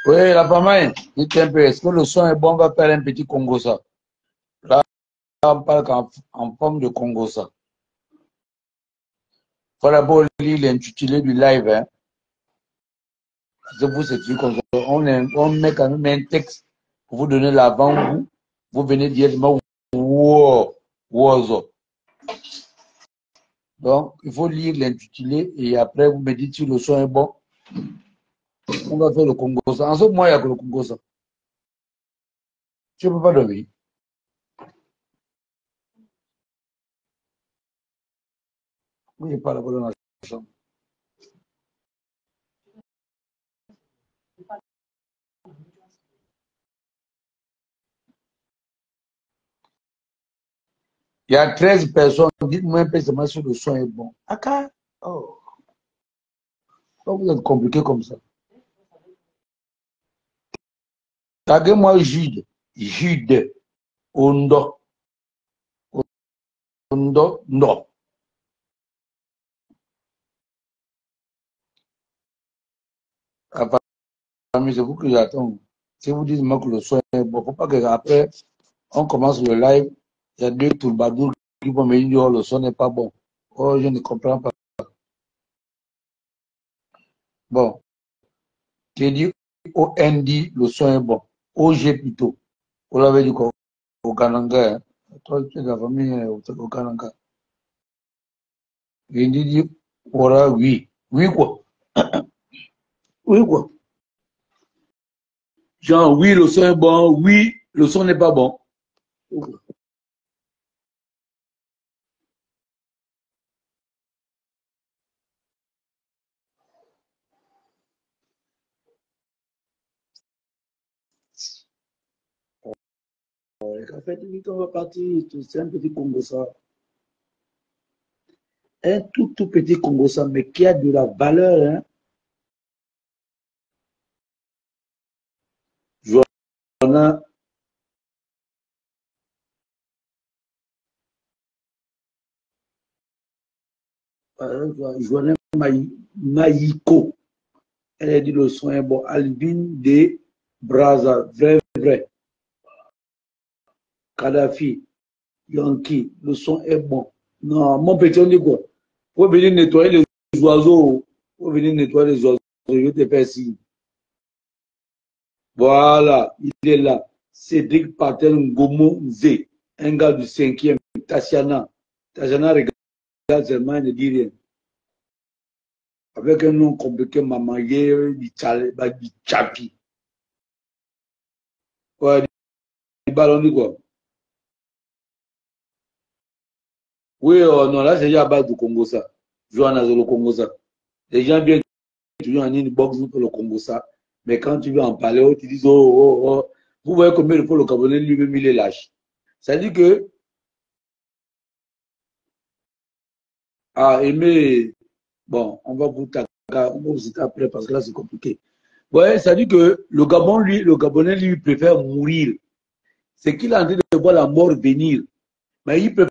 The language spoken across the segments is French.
Oui, la femme, dites un peu, est-ce que le son est bon? On va faire un petit Congo ça. Là, on parle en forme de Congo ça. Il faut d'abord lire l'intitulé du live. Hein. C'est vous, c'est comme ça. On met quand même un texte pour vous donner l'avant-goût. Vous venez directement, wow, wow. Donc, il faut lire l'intitulé et après, vous me dites si le son est bon. On va faire le Congo ça. En ce moment, il n'y a que le Congo ça. Tu ne peux pas dormir. Oui, je parle pas dans la chambre. Il y a 13 personnes. Dites-moi un peu seulement si le son est bon. Aka. Oh. Vous êtes compliqué comme ça. Taguez-moi Jude. Jude. Ondo. Ondo. Non. La famille, c'est vous que j'attends. Si vous dites moi que le son est bon, il ne faut pas que après, on commence le live. Il y a deux tourbadours qui vont me dire oh, le son n'est pas bon. Oh, je ne comprends pas. Bon. J'ai dit OND, le son est bon. OG plutôt. Vous l'avez dit quoi? Au Kananga. Hein? Toi, tu es de la famille au Kananga. J'ai dit, aura oui. Oui, quoi? Oui, quoi? Genre, oui, le son est bon. Oui, le son n'est pas bon. En fait, on va partir, c'est un petit Congo ça. Un tout petit Congo ça, mais qui a de la valeur. Hein? Joanna, Joanna Maïko. Elle a dit le son est bon. Alvin de Braza, vrai, vrai. Kadhafi, Yankee, le son est bon. Non, mon petit, on dit quoi? Faut venir nettoyer les oiseaux. Faut venir nettoyer les oiseaux. Je te fais signe. Voilà, il est là. Cédric Patel Ngomo Nze, un gars du 5e. Tatiana. Tatiana regarde seulement, il ne dit rien. Avec un nom compliqué, Mamaye, du Chapi. Ouais, du ballon, dit quoi? Oui, non, là, c'est déjà à base du Congo, ça. Johanna, le Congo, ça. Les gens viennent toujours en une box pour le Congo, ça. Mais quand tu veux en parler, tu dis, oh, oh, oh. Vous voyez combien de fois le Camerounais lui-même, il est lâche. Ça dit que, à aimer, bon, on va vous citer après parce que là, c'est compliqué. Ouais, ça dit que le Gabon, lui, le Gabonais, lui, préfère mourir. C'est qu'il est en train de voir la mort venir. Mais il préfère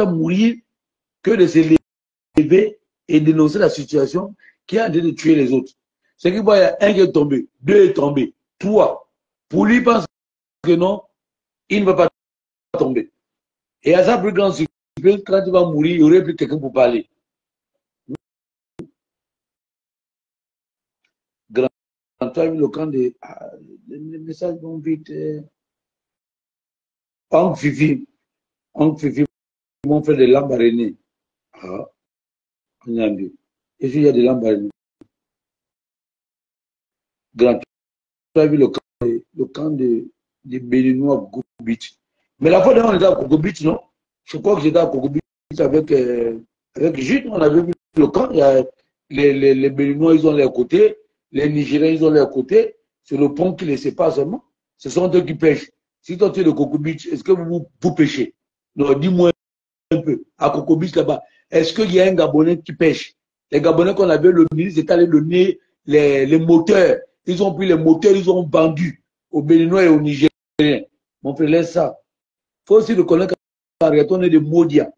mourir que de se lever et dénoncer la situation qui est en train de tuer les autres. C'est qu'il voit, il y a un qui est tombé, deux est tombé, trois. Pour lui, il pense que non, il ne va pas tomber. Et à sa plus grande surprise, quand il va mourir, il n'y aurait plus quelqu'un pour parler. Grand temps, le camp de. Les messages vont vite. Oncle Fifi, m'ont fait des lampes arénées. Ah, on a vu. Et puis il y a des lampes arénées. Grand temps, vu le camp de Béninois à Coco Beach. Mais la fois dernière, on était à Coco Beach, non? Je crois que j'étais à Coco Beach avec Jude, on avait vu le camp. Il y a les Béninois, ils ont leur côté. Les Nigériens, ils ont leur côté. C'est le pont qui les sépare seulement. Ce sont eux qui pêchent. Si toi tu es de Coco Beach, est-ce que vous pêchez? Non, dis-moi un peu. À Coco Beach là-bas, est-ce qu'il y a un Gabonais qui pêche? Les Gabonais qu'on avait, le ministre est allé donner les moteurs. Ils ont pris les moteurs, ils ont vendu aux Béninois et aux Nigériens. Mon frère, laisse ça. Il faut aussi reconnaître qu'en réalité, on est des maudiens.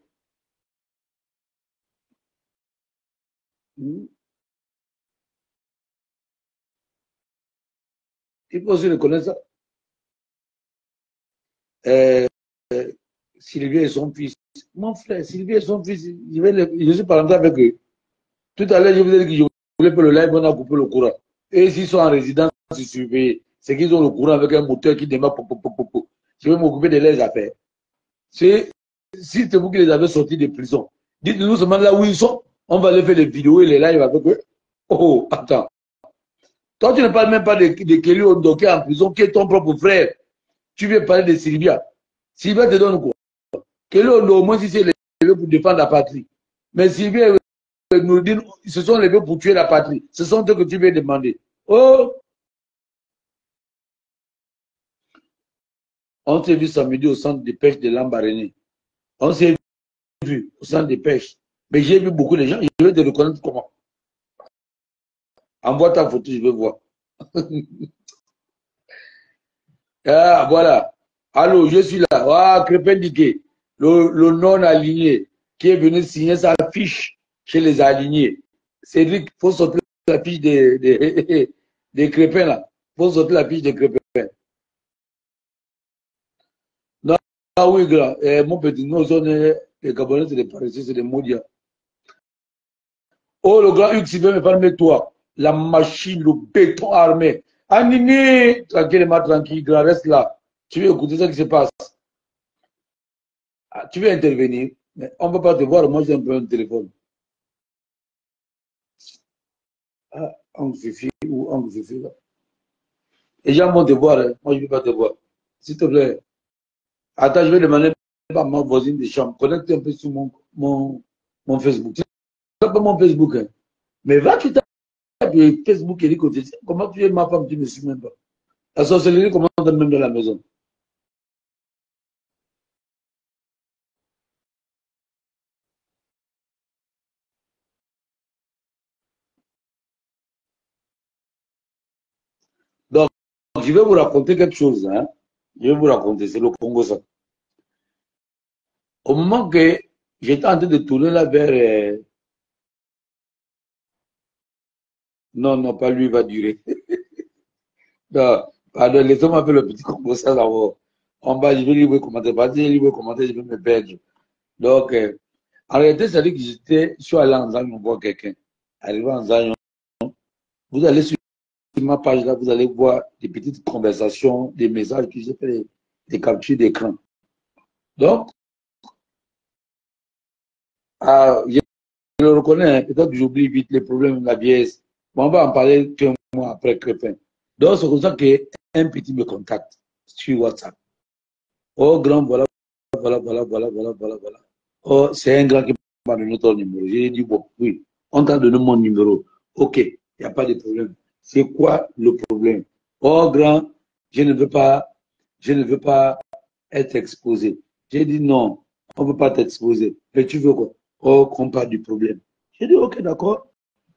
Il faut aussi reconnaître ça. Euh, Sylvie et son fils. Mon frère, Sylvie et son fils, je suis par exemple avec eux. Tout à l'heure, je vous ai dit que je voulais faire le live, on a coupé le courant. Et s'ils sont en résidence surveillée, c'est qu'ils ont le courant avec un moteur qui démarre. Je vais m'occuper de leurs affaires. Si c'est vous qui les avez sortis de prison, dites-nous seulement là où ils sont. On va aller faire des vidéos et les lives avec eux. Oh, attends. Toi, tu ne parles même pas de Kelly Ondo qui est en prison, qui est ton propre frère. Tu viens parler de Sylvia. Sylvia te donne quoi? Kelly Ondo, au moins, si c'est levé pour défendre la patrie. Mais Sylvia nous dit, ils se sont levés pour tuer la patrie. Ce sont eux que tu viens demander. Oh! On s'est vu samedi au centre de pêche de Lambaréné. On s'est vu au centre de pêche. Mais j'ai vu beaucoup de gens. Je vais te reconnaître comment. Envoie ta photo, je vais voir. Ah, voilà. Allô, je suis là. Ah, Crépin Diké, le non-aligné, qui est venu signer sa fiche chez les alignés. Cédric, il faut sortir la fiche des Crépins, là. Il faut sortir la fiche des Crépins. Non, ah oui, grand. Mon petit, nous, les Gabonais, c'est des paresseux, c'est des maudits. Oh, le grand Hugues, s'il veut me parler, toi, la machine, le béton armé. Anini, tranquillement, tranquille, grand, reste là. Tu veux écouter ce qui se passe. Ah, tu veux intervenir, mais on ne peut pas te voir. Moi, j'ai un peu un téléphone. Ah, on suffit ou on suffit là. Les gens vont te voir. Hein. Moi, je ne peux pas te voir. S'il te plaît. Attends, je vais demander à ma voisine de chambre. Connecte un peu sur mon Facebook. C'est pas mon Facebook. Hein. Mais va, tu tapes Facebook et dis côté. Comment tu es ma femme, tu ne me suis même pas. La sorcellerie commence même dans la maison. Donc, je vais vous raconter quelque chose. Hein. Je vais vous raconter. C'est le Congo, ça. Au moment que j'étais en train de tourner là vers. Non, non, pas lui, il va durer. Non, pardon, laissez-moi faire le petit Congo, ça d'abord. En bas, je vais lire vos commentaires. Parce que je lis vos commentaires, je vais me perdre. Donc, en réalité, ça dit que je suis allé en Zagnon voir quelqu'un. Arrivé en Zagnon, vous allez sur ma page là, vous allez voir des petites conversations, des messages que j'ai fait, des captures d'écran. Donc, je le reconnais, hein, peut-être que j'oublie vite les problèmes de la vieillesse. Mais on va en parler 1 mois après Crépin. Donc, c'est comme ça qu'un petit me contacte sur WhatsApp. Oh, grand, voilà, voilà, voilà, voilà, voilà, voilà, voilà. Oh, c'est un grand qui m'a donné ton numéro. J'ai dit, bon, oui, on t'a donné mon numéro. OK, il n'y a pas de problème. C'est quoi le problème? Oh, grand, je ne veux pas être exposé. J'ai dit, non, on ne peut pas t'exposer. Mais tu veux quoi? Oh, qu'on parle du problème. J'ai dit, OK, d'accord.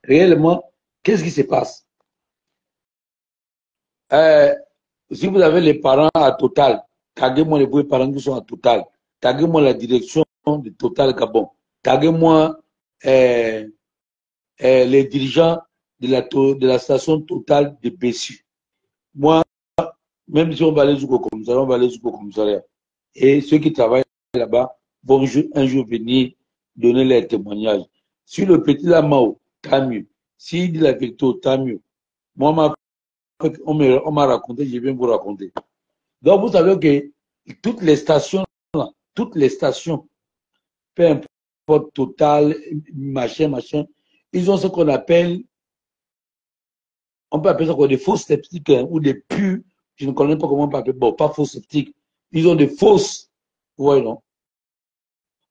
Réellement, qu'est-ce qui se passe? Euh, si vous avez les parents à Total, taguez-moi les parents qui sont à Total. Taguez-moi la direction de Total Gabon. Taguez-moi les dirigeants de la station Total de Bessu. Moi, même si on va aller jusqu'au commissariat, on va aller jusqu'au commissariat. Et ceux qui travaillent là-bas vont un jour venir donner leurs témoignages. Si le petit Lamao, tant mieux. S'il dit la vérité, tant mieux. Moi, on m'a raconté, je viens vous raconter. Donc, vous savez que toutes les stations, là, toutes les stations, peu importe Total, machin, ils ont ce qu'on appelle, on peut appeler ça quoi, des faux sceptiques hein, ou des purs, je ne connais pas comment on peut appeler, bon, pas faux sceptiques, ils ont des fausses, vous voyez, non?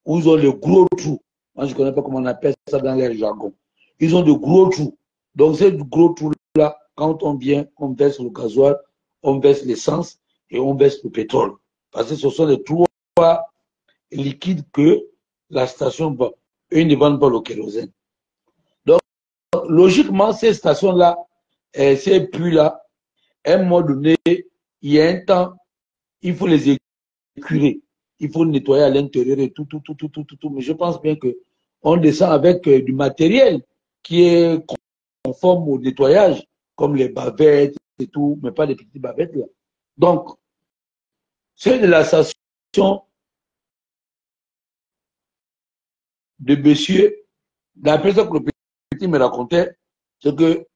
Ou ils ont le gros trous. Moi, je ne connais pas comment on appelle ça dans leur jargon. Ils ont de gros trous. Donc, ces gros trous-là, quand on vient, on verse le gasoil, on verse l'essence et on verse le pétrole. Parce que ce sont les trois liquides que la station vend. Eux, ils ne vendent pas le kérosène. Donc, logiquement, ces stations-là, ces puits-là, à un moment donné, il y a un temps, il faut les écurer. Il faut nettoyer à l'intérieur et tout. Mais je pense bien qu'on descend avec du matériel qui est conforme au nettoyage, comme les bavettes, et tout, mais pas des petites babettes là. Donc, c'est de la station de monsieur, d'après ce que le petit me racontait, c'est que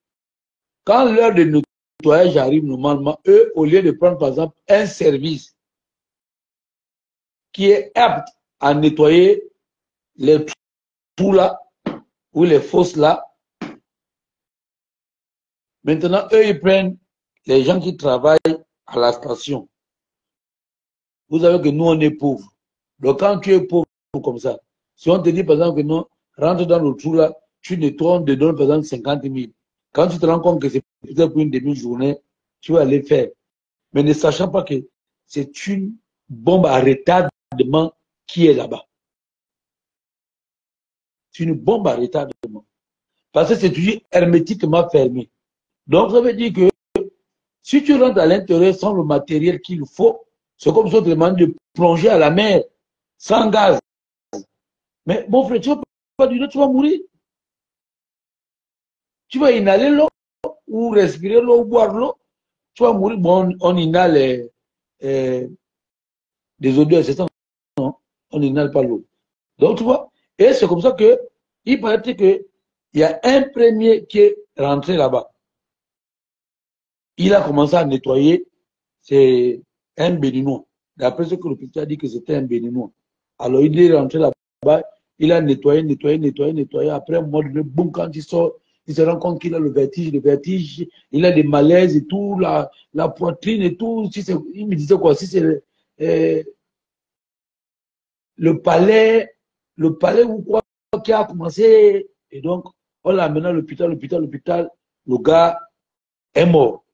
quand l'heure de nettoyage arrive normalement, eux, au lieu de prendre par exemple un service qui est apte à nettoyer les trous là, ou les fosses là, maintenant, eux, ils prennent les gens qui travaillent à la station. Vous savez que nous, on est pauvres. Donc, quand tu es pauvre comme ça, si on te dit, par exemple, que non, rentre dans le trou là, tu nettoies, on te donne, par exemple, 50 000. Quand tu te rends compte que c'est peut-être pour une demi-journée, tu vas aller faire. Mais ne sachant pas que c'est une bombe à retardement qui est là-bas. C'est une bombe à retardement. Parce que c'est toujours hermétiquement fermé. Donc, ça veut dire que si tu rentres à l'intérieur sans le matériel qu'il faut, c'est comme si on te demande de plonger à la mer sans gaz. Mais mon frère, tu vas pas du tout, tu vas mourir. Tu vas inhaler l'eau ou respirer l'eau ou boire l'eau. Tu vas mourir. Bon, on inhale des odeurs, c'est ça, non? On n'inhale pas l'eau. Donc, tu vois, et c'est comme ça que il paraît qu'il y a un premier qui est rentré là-bas. Il a commencé à nettoyer, c'est un Béninois. D'après ce que le petit a dit que c'était un Béninois. Alors il est rentré là-bas, il a nettoyé, nettoyé, nettoyé, nettoyé. Après un mois de bon, quand il sort, il se rend compte qu'il a le vertige, il a des malaises et tout, la poitrine et tout. Si il me disait quoi, si c'est le palais ou quoi qui a commencé. Et donc, on l'a amené à l'hôpital, le gars est mort.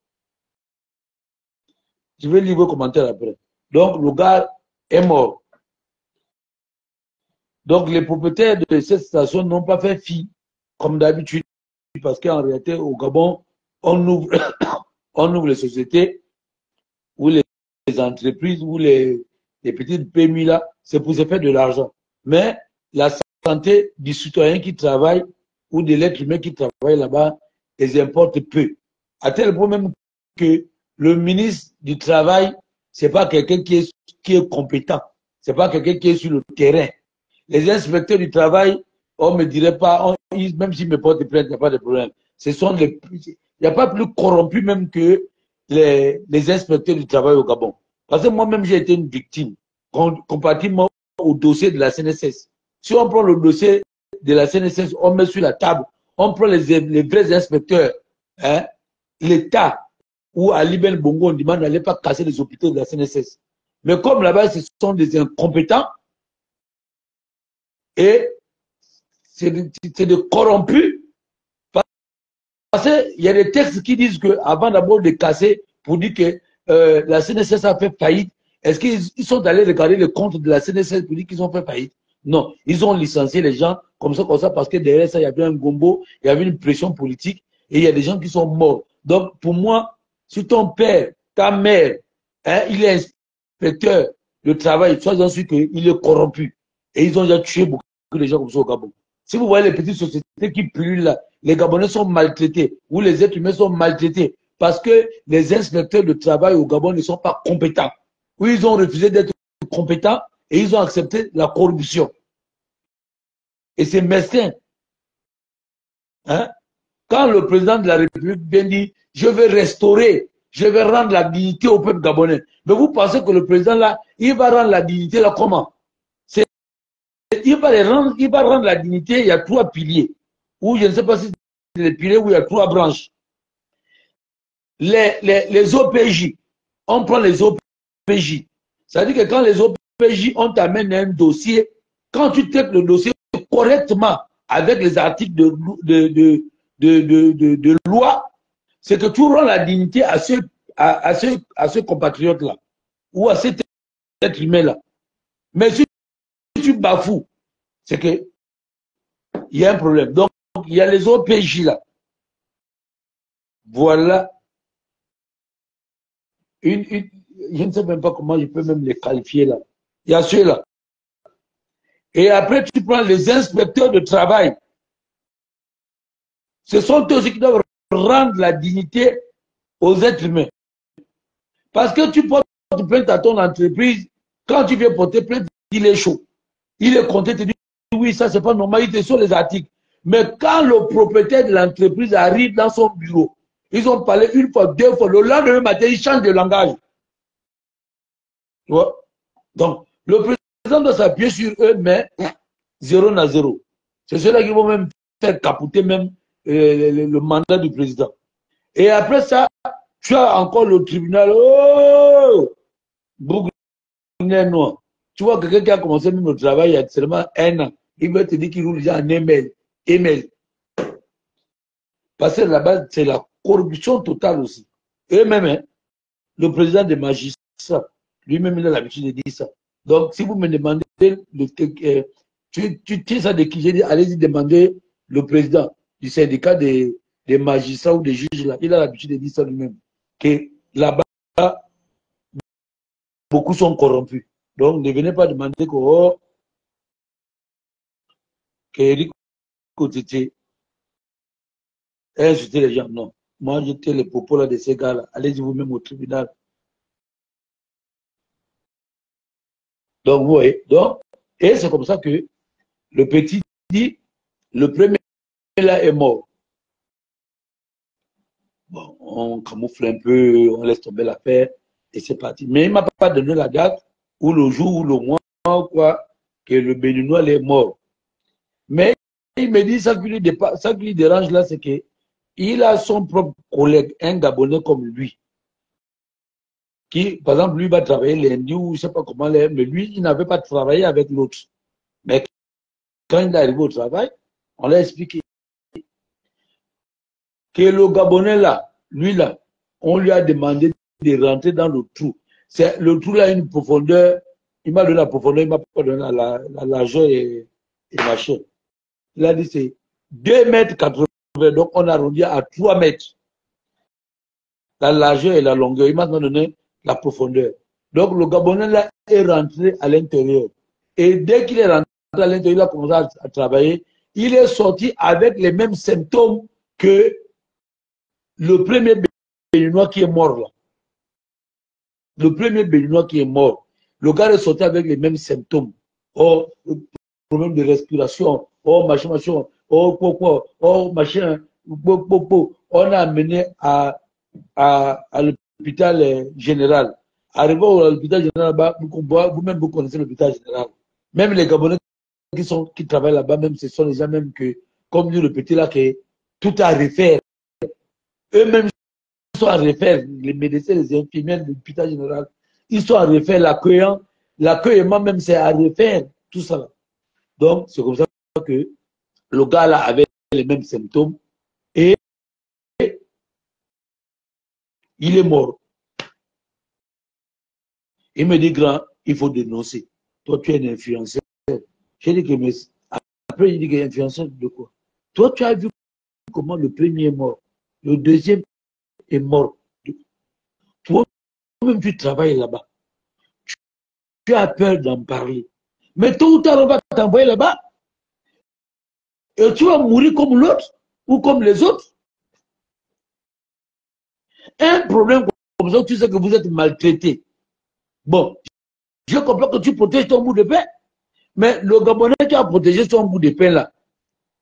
Je vais lire vos commentaires après. Donc, le gars est mort. Donc, les propriétaires de cette station n'ont pas fait fi, comme d'habitude, parce qu'en réalité, au Gabon, on ouvre, on ouvre les sociétés ou les entreprises ou les petites PMI là, c'est pour se faire de l'argent. Mais la santé du citoyen qui travaille ou de l'être humain qui travaille là-bas, les importe peu. À tel point même que le ministre du Travail, c'est pas quelqu'un qui est compétent. C'est pas quelqu'un qui est sur le terrain. Les inspecteurs du travail, on me dirait pas, même s'ils me portent plainte, il n'y a pas de problème. Ce sont les plus, il n'y a pas plus corrompu même que les inspecteurs du travail au Gabon. Parce que moi-même, j'ai été une victime, comparativement au dossier de la CNSS. Si on prend le dossier de la CNSS, on met sur la table, on prend les vrais inspecteurs, hein, l'État ou à Libel Bongo, on demande d'aller pas casser les hôpitaux de la CNSS. Mais comme là-bas, ce sont des incompétents et c'est de corrompus. Parce qu'il y a des textes qui disent qu'avant d'abord de casser, pour dire que la CNSS a fait faillite, est-ce qu'ils sont allés regarder le compte de la CNSS pour dire qu'ils ont fait faillite? Non, ils ont licencié les gens comme ça, parce que derrière ça, il y avait un gombo, il y avait une pression politique et il y a des gens qui sont morts. Donc, pour moi, si ton père, ta mère, hein, il est inspecteur de travail, sois-en sûr qu'il est corrompu. Et ils ont déjà tué beaucoup de gens comme ça au Gabon. Si vous voyez les petites sociétés qui pullulent là, les Gabonais sont maltraités ou les êtres humains sont maltraités parce que les inspecteurs de travail au Gabon ne sont pas compétents. Ou ils ont refusé d'être compétents et ils ont accepté la corruption. Et c'est mesquin. Hein? Quand le président de la République vient dire « je vais restaurer, je vais rendre la dignité au peuple gabonais », mais vous pensez que le président là, il va rendre la dignité là comment? Il va rendre la dignité, il y a 3 piliers. Ou je ne sais pas si c'est les piliers où il y a 3 branches. Les OPJ, on prend les OPJ. Ça veut dire que quand les OPJ, on t'amène un dossier, quand tu traites le dossier correctement avec les articles de loi, c'est que tu rends la dignité à ce compatriote-là ou à cet être humain-là. Mais si tu bafoues, c'est qu'il y a un problème. Donc, il y a les OPJ là. Voilà. Je ne sais même pas comment je peux même les qualifier là. Il y a ceux-là. Et après, tu prends les inspecteurs de travail. Ce sont eux qui doivent rendre la dignité aux êtres humains. Parce que tu portes plainte à ton entreprise, quand tu viens porter plainte, il est chaud. Il est content, il te dit, oui, ça c'est pas normal, il te sur les articles. Mais quand le propriétaire de l'entreprise arrive dans son bureau, ils ont parlé une fois, deux fois, le lendemain matin, ils changent de langage. Tu vois? Donc, le président doit s'appuyer sur eux, mais 0 à 0. C'est ceux-là qui vont même faire capoter même le mandat du président. Et après ça, tu as encore le tribunal. Oh! Noir. Tu vois, quelqu'un qui a commencé même le travail il y a seulement 1 an, il va te dire qu'il roule déjà en email. Email. Parce que là-bas, c'est la corruption totale aussi. Et même, hein, le président des magistrats, lui-même, il a l'habitude de dire ça. Donc, si vous me demandez, tu tiens ça de qui? J'ai dit, allez-y demander le président du syndicat des magistrats ou des juges là. Il a l'habitude de dire ça lui-même. Que là-bas, beaucoup sont corrompus. Donc, ne venez pas demander qu'Éric Kotete ait insulté les gens. Non. Moi, j'étais les propos là de ces gars-là. Allez-y vous-même au tribunal. Donc, vous voyez. Donc, et c'est comme ça que le petit dit, le premier là est mort. Bon, on camoufle un peu, on laisse tomber l'affaire et c'est parti. Mais il ne m'a pas donné la date ou le jour ou le mois ou quoi que le Béninois est mort. Mais il me dit, ça qui lui dérange là, c'est qu'il a son propre collègue, un Gabonais comme lui, qui, par exemple, lui va travailler lundi ou je ne sais pas comment, mais lui, il n'avait pas travaillé avec l'autre. Mais quand il est arrivé au travail, on l'a expliqué que le Gabonais là, lui là, on lui a demandé de rentrer dans le trou. Le trou là a une profondeur, il m'a donné la profondeur, il m'a pas donné la largeur et machin. Il a dit c'est 2,80 m, donc on a arrondi à 3 mètres. La largeur et la longueur, il m'a donné la profondeur. Donc le Gabonais là est rentré à l'intérieur. Et dès qu'il est rentré à l'intérieur, il a commencé à travailler. Il est sorti avec les mêmes symptômes que le premier Béninois qui est mort là. Le premier Béninois qui est mort. Le gars est sorti avec les mêmes symptômes. Oh, problème de respiration. Oh, machin, machin. Oh, pourquoi? Oh, machin. On a amené à l'hôpital général. Arrivé à l'hôpital général, vous-même, vous connaissez l'hôpital général. Même les Gabonais qui travaillent là-bas, même ce sont les gens même que, comme dit le petit là, que tout à refaire. Eux-mêmes sont à refaire, les médecins, les infirmières de l'hôpital général, ils sont à refaire l'accueillement même, c'est à refaire, tout ça. Donc, c'est comme ça que le gars là avait les mêmes symptômes et il est mort. Il me dit, grand, il faut dénoncer. Toi, tu es un influenceur. J'ai dit que, mais après, il dit qu'il est influenceur de quoi? Toi, tu as vu comment le premier est mort, le deuxième est mort. Toi-même, tu travailles là-bas. Tu as peur d'en parler. Mais tôt ou tard, on va t'envoyer là-bas. Et tu vas mourir comme l'autre ou comme les autres. Un problème comme ça, tu sais que vous êtes maltraité. Bon, je comprends que tu protèges ton bout de pain, mais le Gabonais qui a protégé son bout de pain là,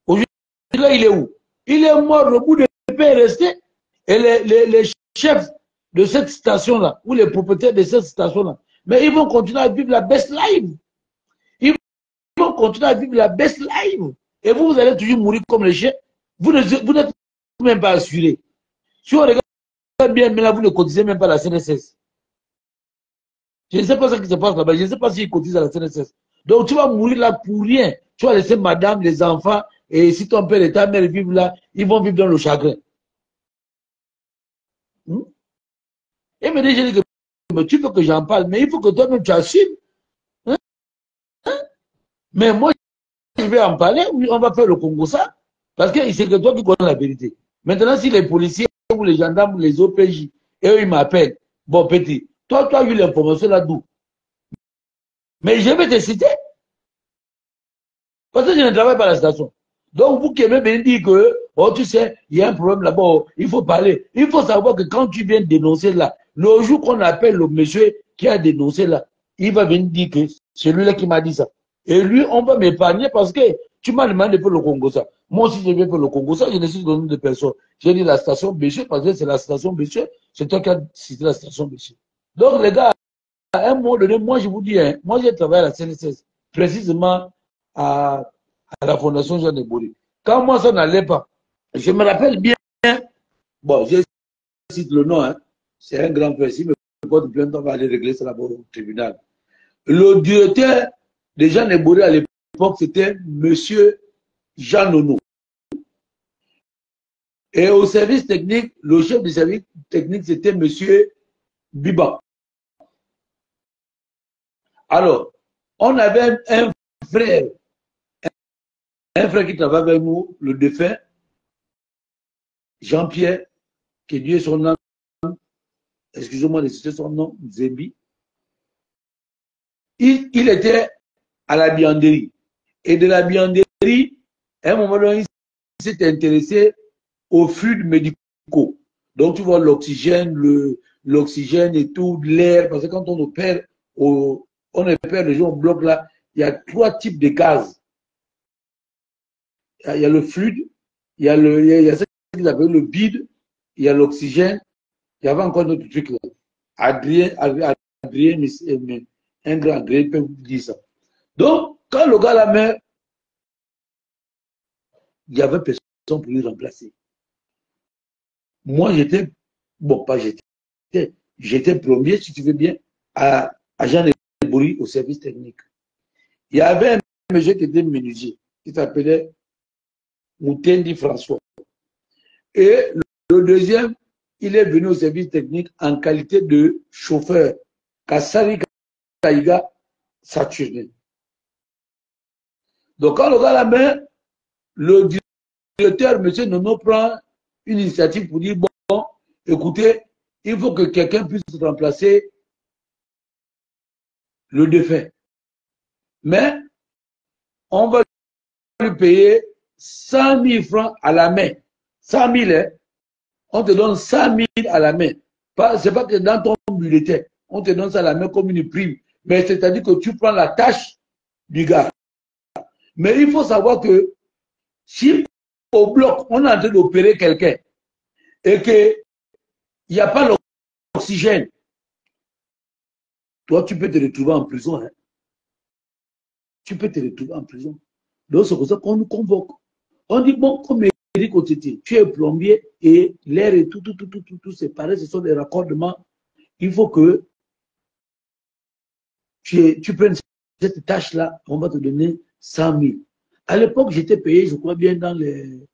aujourd'hui, là, il est où? Il est mort, le bout de pain est resté. Et les chefs de cette station-là, ou les propriétaires de cette station-là, mais ils vont continuer à vivre la best life. Ils vont continuer à vivre la best life. Et vous allez toujours mourir comme les chiens. Vous n'êtes même pas assuré. Si on regarde bien, mais là, vous ne cotisez même pas à la CNSS. Je ne sais pas ce qui se passe là-bas. Je ne sais pas s'ils cotisent à la CNSS. Donc, tu vas mourir là pour rien. Tu vas laisser madame, les enfants, et si ton père et ta mère vivent là, ils vont vivre dans le chagrin. Et me dit, je dis que tu veux que j'en parle, mais il faut que toi-même tu assumes. Hein? Mais moi, je vais en parler, on va faire le Congo ça, parce que c'est que toi qui connais la vérité. Maintenant, si les policiers ou les gendarmes ou les OPJ, et eux, ils m'appellent, bon petit, toi, tu as eu l'information là d'où? Mais je vais te citer, parce que je ne travaille pas à la station. Donc, vous qui aimez bien dire que, oh, tu sais, il y a un problème là-bas, oh, il faut parler. Il faut savoir que quand tu viens dénoncer là, le jour qu'on appelle le monsieur qui a dénoncé là, il va venir dire que c'est lui-là qui m'a dit ça. Et lui, on va m'épargner parce que tu m'as demandé pour le Congo ça. Moi aussi, je vais pour le Congo ça, je ne suis donné de personne. J'ai dit la station Béché parce que c'est la station Béché. C'est toi qui as cité la station Béché. Donc, les gars, à un moment donné, moi, je vous dis, hein, moi, j'ai travaillé à la CNSS, précisément à la Fondation Jean Ebori. Quand moi, ça n'allait pas, je me rappelle bien, bon, je cite le nom, hein, c'est un grand principe, mais pas de plainte, on va aller régler ça là-bas au tribunal. Le directeur de Jean Ebori à l'époque, c'était monsieur Jean Nono. Et au service technique, le chef du service technique, c'était monsieur Biba. Alors, on avait un frère qui travaille avec nous, le défunt, Jean-Pierre, que Dieu est son nom, excusez-moi de citer son nom, Zébi. Il était à la vianderie. Et de la vianderie, à un moment donné, il s'est intéressé aux fluides médicaux. Donc, tu vois l'oxygène, l'oxygène et tout, l'air, parce que quand on opère les gens au bloc là, il y a 3 types de gaz. Il y a le fluide, il y a ce qu'ils appellent le bide, il y a l'oxygène, il y avait encore d'autres trucs là. Adrien, mais un grand Adrien peut vous dire ça. Donc, quand le gars la meurt, il n'y avait personne pour lui remplacer. Moi, j'étais, bon, pas j'étais plombier, si tu veux bien, à Jean Ebori au service technique. Il y avait un monsieur qui était menuisier, qui s'appelait Moutendi François. Et le deuxième, il est venu au service technique en qualité de chauffeur. Kassari Kaïga Saturne. Donc, quand le gars la main, le directeur, M. Nono, prend une initiative pour dire, bon, écoutez, il faut que quelqu'un puisse remplacer le défunt. Mais, on va lui payer 100 000 francs à la main. 100 000, hein? On te donne 100 000 à la main. Ce n'est pas que dans ton bulletin, on te donne ça à la main comme une prime. Mais c'est-à-dire que tu prends la tâche du gars. Mais il faut savoir que si au bloc, on est en train d'opérer quelqu'un et qu'il n'y a pas l'oxygène, toi, tu peux te retrouver en prison. Hein? Tu peux te retrouver en prison. Donc, c'est pour ça qu'on nous convoque. On dit, bon, comme Eric Otiti, tu es plombier et l'air et tout, c'est pareil, ce sont des raccordements. Il faut que tu prennes cette tâche-là, on va te donner 100 000. À l'époque, j'étais payé, je crois bien, dans les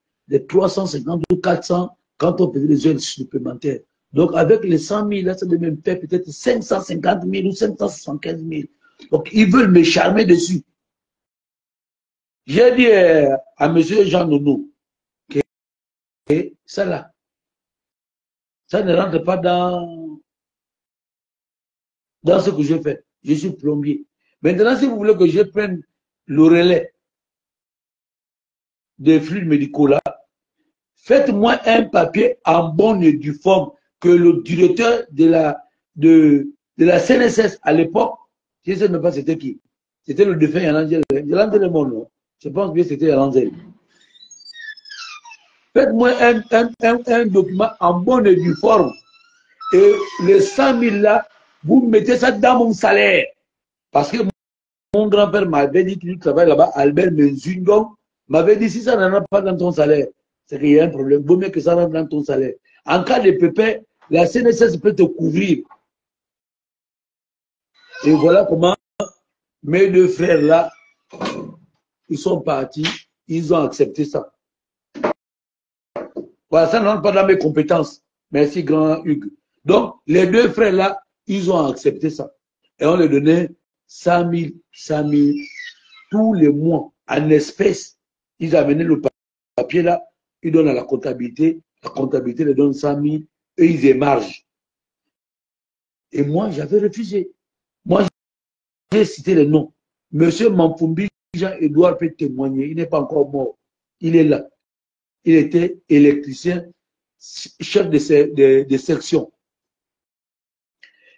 350 ou 400 quand on faisait les heures supplémentaires. Donc, avec les 100 000, là, ça devait me faire peut-être 550 000 ou 575 000. Donc, ils veulent me charmer dessus. J'ai dit à M. Jean Nono que ça là, ça ne rentre pas dans ce que je fais. Je suis plombier. Maintenant, si vous voulez que je prenne le relais des fluides médicaux là, faites-moi un papier en bonne et due forme que le directeur de la CNSS à l'époque, je ne sais même pas c'était qui. C'était le défunt Yalangel. Yalangel est mort, je pense que c'était Yalangel. Faites-moi un document en bonne et due forme. Et les 100 000 là, vous mettez ça dans mon salaire. Parce que mon grand-père m'avait dit qu'il travaille là-bas, Albert Menzundong, m'avait dit si ça n'en a pas dans ton salaire, c'est qu'il y a un problème. Vaut mieux que ça rentre dans ton salaire. En cas de pépin, la CNSS peut te couvrir. Et voilà comment mes 2 frères là, ils sont partis, ils ont accepté ça. Voilà, ça ne rentre pas dans mes compétences. Merci, grand Hugues. Donc, les 2 frères là, ils ont accepté ça. Et on leur donnait 100 000, tous les mois, en espèces. Ils amenaient le papier là, ils donnent à la comptabilité leur donne 100 000, et ils émargent. Et moi, j'avais refusé. Moi, j'ai cité les noms. Monsieur Mampumbi, Jean-Edouard peut témoigner, il n'est pas encore mort. il est là. Il était électricien, chef de section.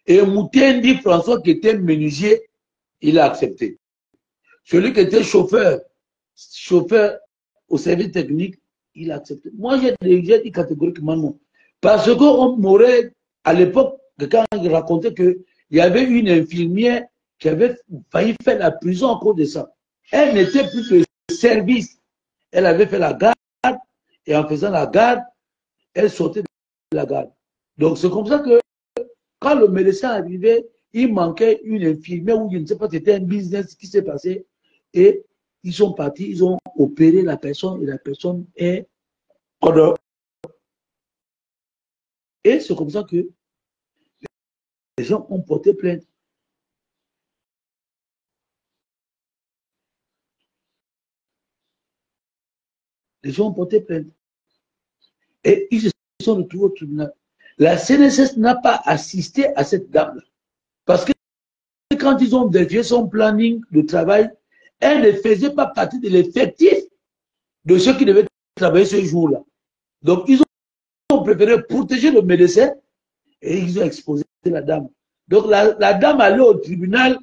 Et Moutendi François, qui était menuisier, il a accepté. Celui qui était chauffeur au service technique, il a accepté. Moi, j'ai dit catégoriquement non. Parce qu'on m'aurait, à l'époque, quand je racontais qu'il y avait une infirmière qui avait failli faire la prison à cause de ça. Elle n'était plus de service. Elle avait fait la garde, et en faisant la garde, elle sortait de la garde. Donc, c'est comme ça que quand le médecin arrivait, il manquait une infirmière ou je ne sais pas, c'était un business qui s'est passé. Et ils sont partis, ils ont opéré la personne et la personne est en. Et c'est comme ça que les gens ont porté plainte. Les gens ont porté plainte. Et ils se sont retrouvés au tribunal. La CNSS n'a pas assisté à cette dame-là. Parce que quand ils ont vérifié son planning de travail, elle ne faisait pas partie de l'effectif de ceux qui devaient travailler ce jour-là. Donc, ils ont préféré protéger le médecin et ils ont exposé la dame. Donc, la dame allait au tribunal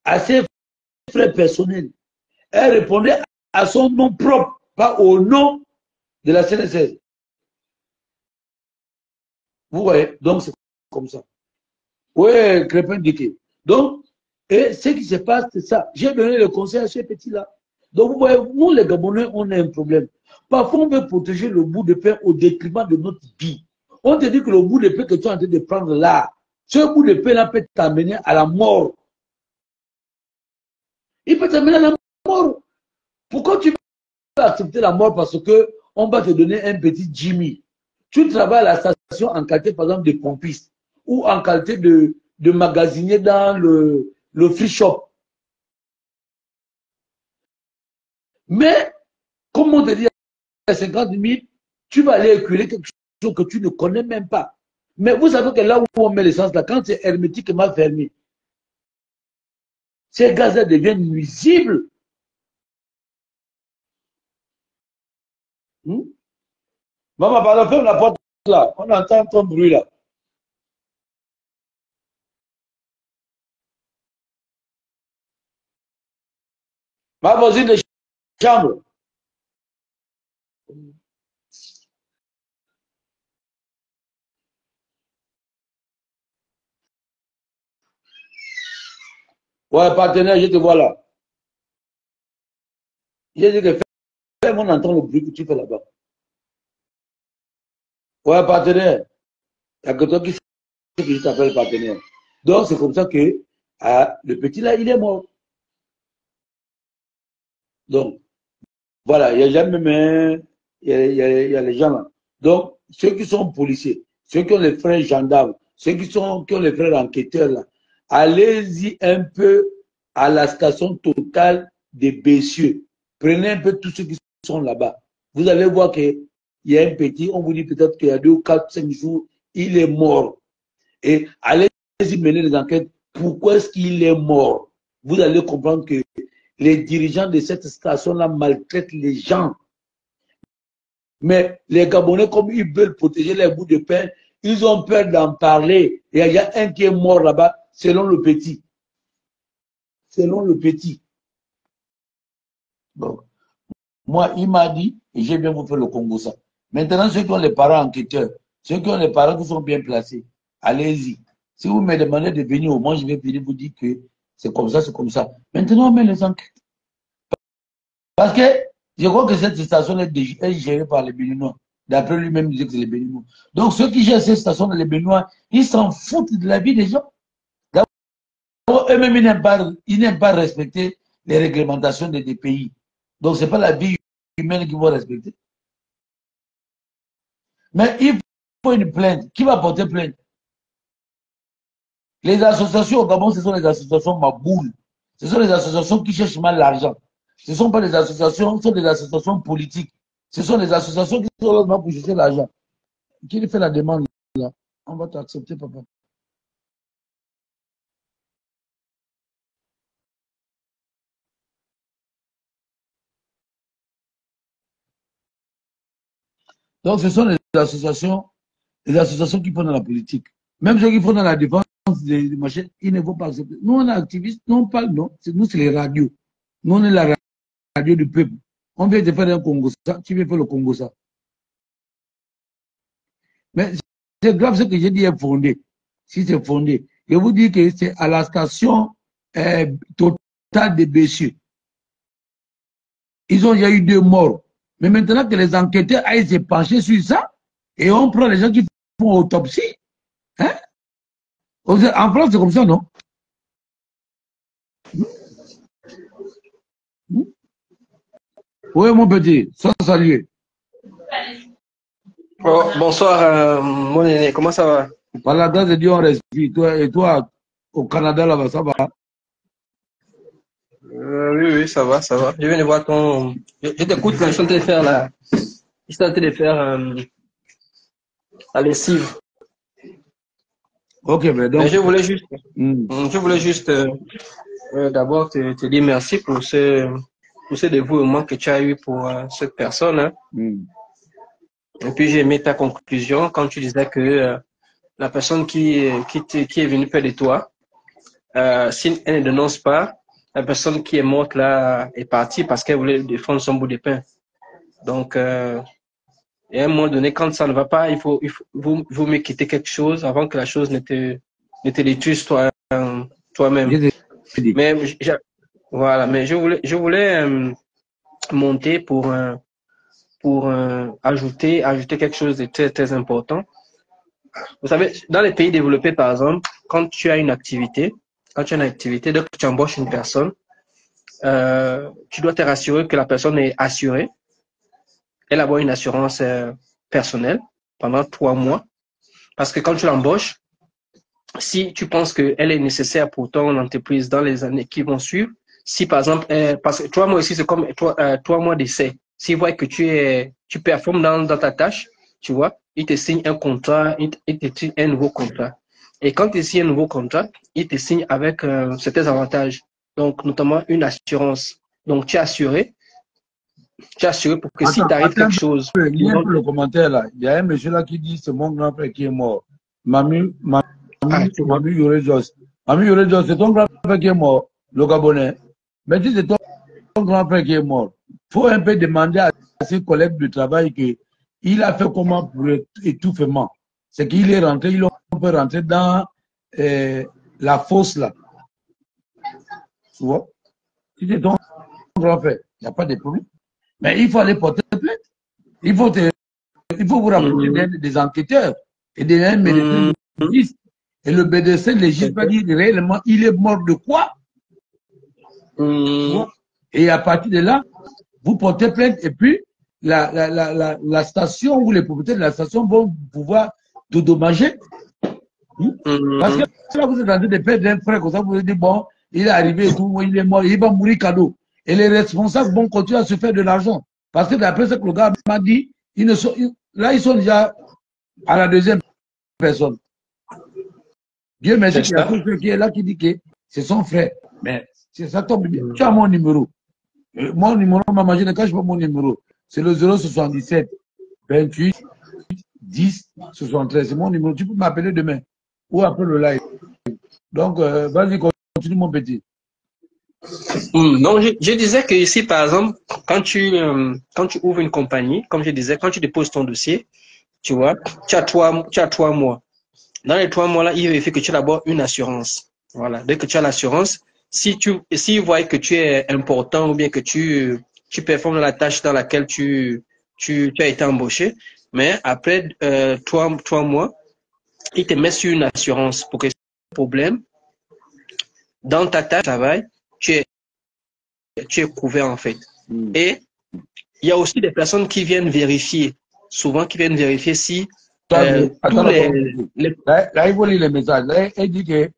à ses frais personnels. Elle répondait à son nom propre, pas au nom de la CNSS. Vous voyez? Donc, c'est comme ça. Oui, Crépin Diké. Donc, et ce qui se passe, c'est ça. J'ai donné le conseil à ce petit-là. Donc, vous voyez, nous, les Gabonais, on a un problème. Parfois, on veut protéger le bout de pain au détriment de notre vie. On te dit que le bout de pain que tu es en train de prendre là, ce bout de pain-là peut t'amener à la mort. Il peut t'amener à la mort. Pourquoi tu veux accepter la mort parce que on va te donner un petit Jimmy? Tu travailles à la station en qualité, par exemple, de pompiste ou en qualité de magasinier dans le free shop. Mais, comme on te dit, à 50 000, tu vas aller éculer quelque chose que tu ne connais même pas. Mais vous savez que là où on met l'essence, là, quand c'est hermétiquement fermé, ces gaz-là deviennent nuisibles. Maman, pardon, ferme la porte là. On entend ton bruit là. Ma voisine de chambre. Ouais, partenaire, je te vois là. J'ai dit que fais-moi entendre le bruit que tu fais là-bas. Ouais, partenaire. Il y a que toi qui sais que je t'appelle partenaire. Donc, c'est comme ça que le petit là, il est mort. Donc, voilà, il y a jamais, mais il y a les gens là. Donc, ceux qui sont policiers, ceux qui ont les frères gendarmes, ceux qui ont les frères enquêteurs là, allez-y un peu à la station totale des Bessieux. Prenez un peu tous ceux qui sont là-bas. Vous allez voir qu'il y a un petit, on vous dit peut-être qu'il y a 2 ou 4, 5 jours, il est mort. Et allez-y mener les enquêtes. Pourquoi est-ce qu'il est mort? Vous allez comprendre que les dirigeants de cette station-là maltraitent les gens. Mais les Gabonais, comme ils veulent protéger les bouts de pain, ils ont peur d'en parler. Et il y a un qui est mort là-bas, selon le petit. Selon le petit. Donc, moi, il m'a dit, et j'ai bien vous faire le Congo ça. Maintenant, ceux qui ont les parents enquêteurs, ceux qui ont les parents qui sont bien placés, allez-y. Si vous me demandez de venir au moins, je vais venir vous dire que c'est comme ça, c'est comme ça. Maintenant, on met les enquêtes. Parce que je crois que cette station est gérée par les Béninois. D'après lui-même, il disait que c'est les Béninois. Donc, ceux qui gèrent cette station, les Béninois, ils s'en foutent de la vie des gens. Eux-mêmes, ils n'aiment pas respecter les réglementations des pays. Donc, ce n'est pas la vie humaine qu'ils vont respecter. Mais il faut une plainte. Qui va porter plainte? Les associations au Gabon, ce sont les associations maboules. Ce sont les associations qui cherchent mal l'argent. Ce ne sont pas des associations, ce sont des associations politiques. Ce sont des associations qui sont là pour chercher l'argent. Qui fait la demande là? On va t'accepter, papa. Donc, ce sont les associations qui font dans la politique. Même ceux qui font dans la défense des machines, ils ne vont pas accepter. Nous, on est activistes, nous, on parle, non. Nous, c'est les radios. Nous, on est la radio du peuple. On vient de faire un Congo, ça. Tu veux faire le Congo, ça. Mais c'est grave ce que j'ai dit est fondé. Si c'est fondé. Je vous dis que c'est à la station totale de Béchier. Ils ont déjà eu 2 morts. Mais maintenant que les enquêteurs aillent se pencher sur ça, et on prend les gens qui font autopsie, hein? En France, c'est comme ça, non? Oui, mon petit, sans saluer. Oh, bonsoir, mon aîné, comment ça va? Par la grâce de Dieu, on respire. Et toi, au Canada, là-bas, ça va? Oui, ça va, ça va. Je viens de voir ton... Je t'écoute quand je suis en train de faire la... Je suis en train de faire la lessive. Ok, mais donc... Mais je voulais juste d'abord te dire merci pour ce dévouement que tu as eu pour cette personne. Hein. Et puis j'ai aimé ta conclusion quand tu disais que la personne qui est venue près de toi, si elle ne dénonce pas, la personne qui est morte là est partie parce qu'elle voulait défendre son bout de pain. Donc, et à un moment donné, quand ça ne va pas, vous me quitter quelque chose avant que la chose ne te détruise toi-même. Mais voilà, mais je voulais monter pour ajouter quelque chose de très, très important. Vous savez, dans les pays développés, par exemple, quand tu as une activité, dès que tu embauches une personne, tu dois te rassurer que la personne est assurée. Elle a une assurance personnelle pendant 3 mois. Parce que quand tu l'embauches, si tu penses qu'elle est nécessaire pour ton entreprise dans les années qui vont suivre, si par exemple, parce que 3 mois ici, c'est comme 3 mois d'essai. S'ils voient que tu performes dans ta tâche, tu vois, ils te signent un contrat, ils te signent un nouveau contrat. Et quand ils signent un nouveau contrat, ils te signent avec certains avantages. Donc, notamment une assurance. Donc, tu es assuré pour que si t'arrive quelque chose. Il y a un peu le commentaire là. Il y a un monsieur là qui dit c'est mon grand-père qui est mort. Mamie Yorejoss. Mamie Yorejoss, c'est ton grand-père qui est mort, le Gabonais. Mais si c'est ton grand-père qui est mort, il faut un peu demander à ses collègues de travail qu'il a fait comment pour l'étouffement. C'est qu'il est rentré, on peut rentrer dans la fosse là. Tu vois? Si c'est ton grand-père, il n'y a pas de problème. Mais il faut aller porter plainte. Il faut vous rapprocher des enquêteurs et des médecins légistes. Et le médecin légiste va dire réellement il est mort de quoi. Et à partir de là, vous portez plainte et puis la station ou les propriétaires de la station vont pouvoir dédommager. Parce que là, vous êtes en train de perdre un frère comme ça, vous vous dites bon, il est arrivé et tout, il est mort, il va mourir cadeau. Et les responsables vont continuer à se faire de l'argent. Parce que d'après ce que le gars m'a dit, là, ils sont déjà à la 2e personne. Dieu merci qu'il y a tout ce qui est là qui dit que c'est son frère. Mais ça tombe bien. Tu as mon numéro. Mon numéro, maman, je ne cache pas mon numéro. C'est le 077 28 10 73. C'est mon numéro. Tu peux m'appeler demain ou après le live. Donc, vas-y, continue, mon petit. Non, je disais que ici, par exemple, quand tu ouvres une compagnie, comme je disais, quand tu déposes ton dossier, tu vois, tu as 3 mois. Dans les 3 mois-là, il vérifie que tu as d'abord une assurance. Voilà. Dès que tu as l'assurance, s'il voit que tu es important ou bien que tu performes dans la tâche dans laquelle tu as été embauché, mais après 3 mois, il te met sur une assurance pour que si tu as un problème dans ta tâche de travail, tu es couvert en fait. Et il y a aussi des personnes qui viennent vérifier, souvent qui viennent vérifier si Là, il faut lire les messages. Là, il dit que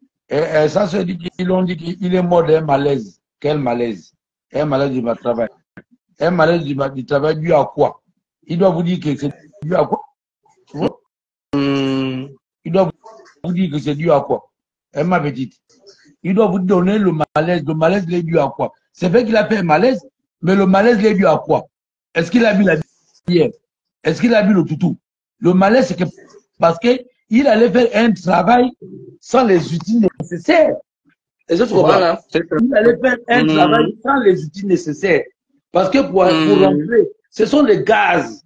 ça se dit qu'ils ont dit qu'il est mort d'un malaise. Quel malaise? Un malaise du travail. Un malaise du travail dû à quoi? Il doit vous dire que c'est dû à quoi? Il doit vous dire que c'est dû à quoi? Ma petite. Il doit vous donner le malaise. Le malaise est dû à quoi? C'est vrai qu'il a fait un malaise, mais le malaise est dû à quoi? Est-ce qu'il a vu la bière? Est-ce qu'il a vu le toutou? Le malaise, c'est que parce qu'il allait faire un travail sans les outils nécessaires. Est-ce que tu comprends? Voilà. Il allait faire un travail sans les outils nécessaires. Parce que pour rentrer, ce sont les gaz.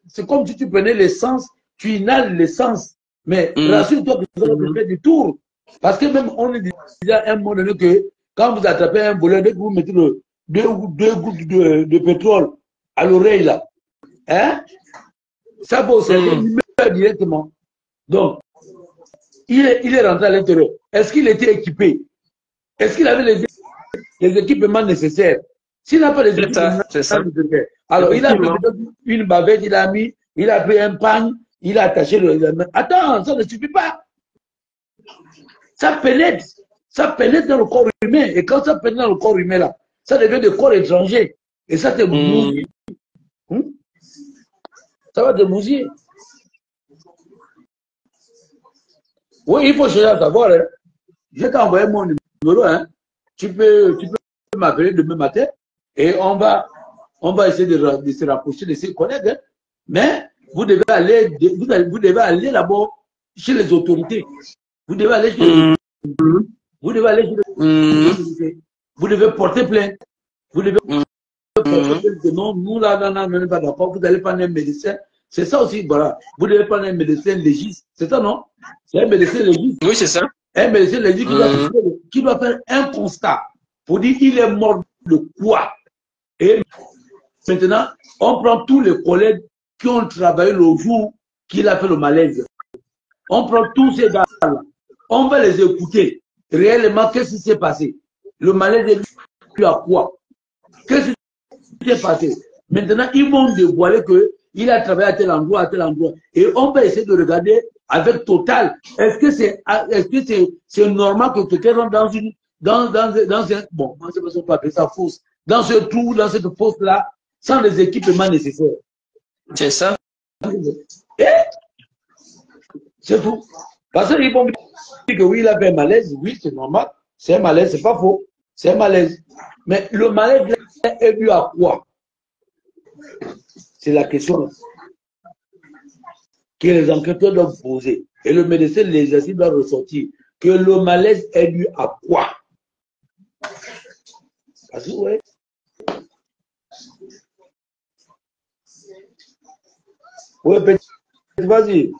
C'est comme si tu prenais l'essence, tu inhales l'essence. Mais rassure-toi que ça va te faire du tour. Parce que même on est déjà à un moment donné que quand vous attrapez un voleur, dès que vous mettez deux gouttes de pétrole à l'oreille là, hein, ça va au cerveau, il meurt directement. Donc, il est rentré à l'intérieur. Est-ce qu'il était équipé? Est-ce qu'il avait les équipements nécessaires? S'il n'a pas les équipements nécessaires, alors il a pris une bavette, il a pris un pagne, il a attaché le. Attends, ça ne suffit pas. Ça pénètre dans le corps humain. Et quand ça pénètre dans le corps humain, là, ça devient des corps étrangers. Et ça te bousille. Ça va te bousiller. Oui, il faut chercher à savoir. Hein. Je t'ai envoyé mon numéro. Hein. Tu peux m'appeler demain matin et on va essayer de se rapprocher de ses collègues. Hein. Mais vous devez aller là-bas chez les autorités. Vous devez aller chez les autorités. Vous devez aller chez les autorités. Vous devez porter plainte. Vous devez porter plainte que non, nous là, on n'est pas d'accord. Vous allez prendre un médecin. C'est ça aussi, voilà. Vous devez prendre un médecin légiste. C'est ça, non? C'est un médecin légiste. Oui, c'est ça. Un médecin légiste qui doit faire un constat pour dire il est mort de quoi. Et maintenant, on prend tous les collègues qui ont travaillé le jour qu'il a fait le malaise. On prend tous ces gars-là. On va les écouter. Réellement, qu'est-ce qui s'est passé? Le malaise est dû à quoi? Qu'est-ce qui s'est passé? Maintenant, ils vont dévoiler qu'il a travaillé à tel endroit, à tel endroit. Et on va essayer de regarder avec total. Est-ce que c'est normal que quelqu'un rentre dans un, bon, moi, je ne sais pas appeler ça fosse, dans ce trou, dans cette fosse-là, sans les équipements nécessaires. C'est ça. C'est tout. Parce qu'ils vont me dire que oui, il a fait un malaise. Oui, c'est normal. C'est un malaise, c'est pas faux. C'est un malaise. Mais le malaise est dû à quoi? C'est la question que les enquêteurs doivent poser. Et le médecin, l'exercice doit ressortir. Que le malaise est dû à quoi? Parce que, ouais. Oui, vas-y.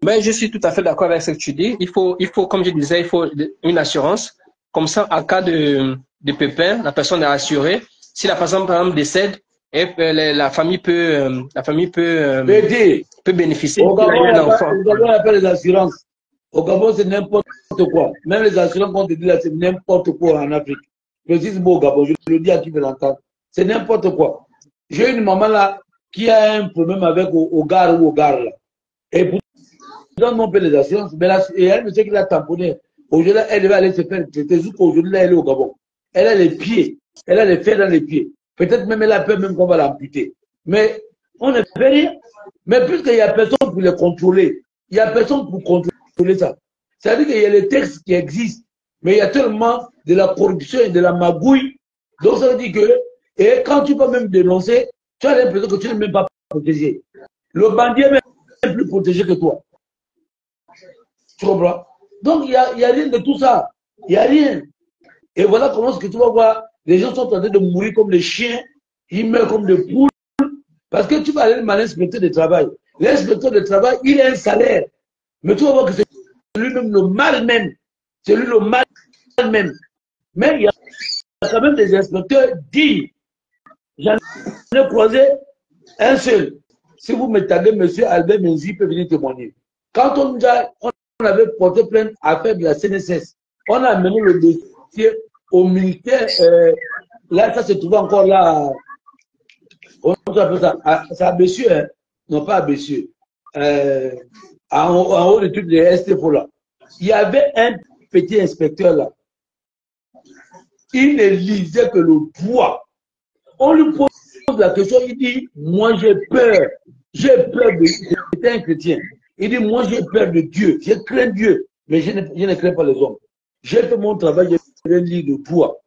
Ben, je suis tout à fait d'accord avec ce que tu dis. Il faut, comme je disais, il faut une assurance. Comme ça, en cas de pépin, la personne est assurée. Si la personne, par exemple, décède, et la famille peut bénéficier. Au Gabon, on appelle les assurances. Au Gabon, c'est n'importe quoi. Même les assurances, quand on te dit là, c'est n'importe quoi en Afrique. Je dis au Gabon, je le dis à qui veut l'entendre. C'est n'importe quoi. J'ai une maman là qui a un problème avec au gare ou au gare là. Et pourtant, on paie les assurances. Mais là, et elle me dit qu'il a tamponné. Aujourd'hui, elle va aller se faire traiter. Aujourd'hui, là, elle est au Gabon. Elle a les pieds. Elle a les fers dans les pieds. Peut-être même elle a peur même qu'on va l'amputer. Mais on ne fait rien. Mais puisqu'il n'y a personne pour les contrôler, il n'y a personne pour contrôler ça. C'est-à-dire qu'il y a les textes qui existent, mais il y a tellement de la corruption et de la magouille. Donc ça veut dire que, et quand tu peux même dénoncer, tu as l'impression que tu n'es même pas protégé. Le bandit est même plus protégé que toi. Tu comprends? Donc il n'y a rien de tout ça. Il n'y a rien. Et voilà comment ce que tu vas voir. Les gens sont en train de mourir comme des chiens, ils meurent comme des poules, parce que tu vas aller demander l'inspecteur de travail. L'inspecteur de travail, il a un salaire. Mais tu vas voir que c'est lui-même le mal même. C'est lui le mal même. Mais il y a quand même des inspecteurs dignes. J'en ai croisé un seul. Si vous me taguez, monsieur Albert Menzi peut venir témoigner. Quand on avait porté plainte à faire de la CNSS, on a amené le dossier au militaire, là, ça se trouve encore là, on appelle ça, c'est à Bessieux, hein? Non pas à Bessieux, en haut du truc de STFO là. Il y avait un petit inspecteur là, il ne lisait que le droit. On lui pose la question, il dit, moi j'ai peur de, c'était un chrétien, il dit, moi j'ai peur de Dieu, je crains Dieu, mais je ne crains pas les hommes. J'ai fait mon travail, j'ai lu le droit.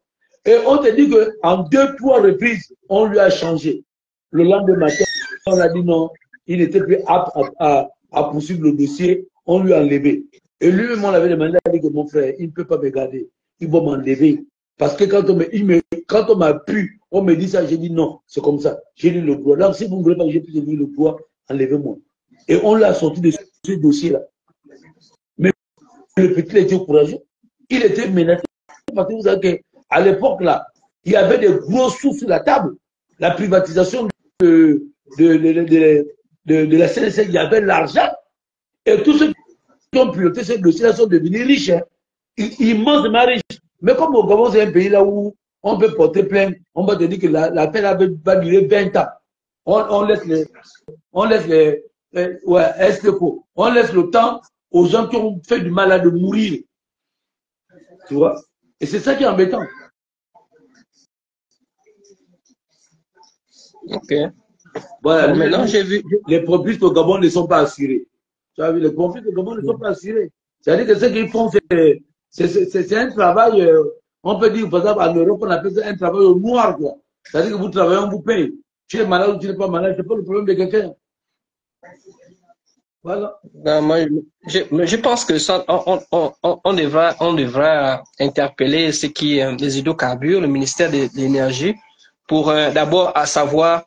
Et on te dit qu'en 2-3 reprises, on lui a changé. Le lendemain matin, on a dit non, il n'était plus apte à poursuivre le dossier, on lui a enlevé. Et lui-même, on l'avait demandé, il a dit que mon frère, il ne peut pas me garder, il va m'enlever. Parce que quand on m'a pu, on me dit ça, j'ai dit non, c'est comme ça. J'ai lu le droit. Donc, si vous ne voulez pas que j'ai pu lire le droit, enlevez-moi. Et on l'a sorti de ce dossier-là. Mais le petit était courageux. Il était menacé. Parce que vous savez qu'à l'époque, là, il y avait des gros sous sur la table. La privatisation de la CNC, il y avait l'argent. Et tous ceux qui ont piloté ce dossier-là sont devenus riches. Hein. Immensément riches. Mais comme au Gabon, c'est un pays là où on peut porter plainte, on va te dire que la peine va durer 20 ans. On laisse on laisse le temps aux gens qui ont fait du mal à de mourir. Tu vois? Et c'est ça qui est embêtant. Ok. Voilà, Bon, maintenant, j'ai vu. Les propistes au Gabon ne sont pas assurés. Tu as vu, les propistes au Gabon ne sont pas assurés. C'est-à-dire que ce qu'ils font, c'est un travail, on peut dire, par exemple, en Europe, on appelle ça un travail au noir, quoi. C'est-à-dire que vous travaillez, on vous paye. Tu es malade ou tu n'es pas malade, c'est pas le problème de quelqu'un. Voilà. Non, moi, je pense que ça, on devra interpeller ce qui les hydrocarbures, le ministère de l'énergie, pour d'abord à savoir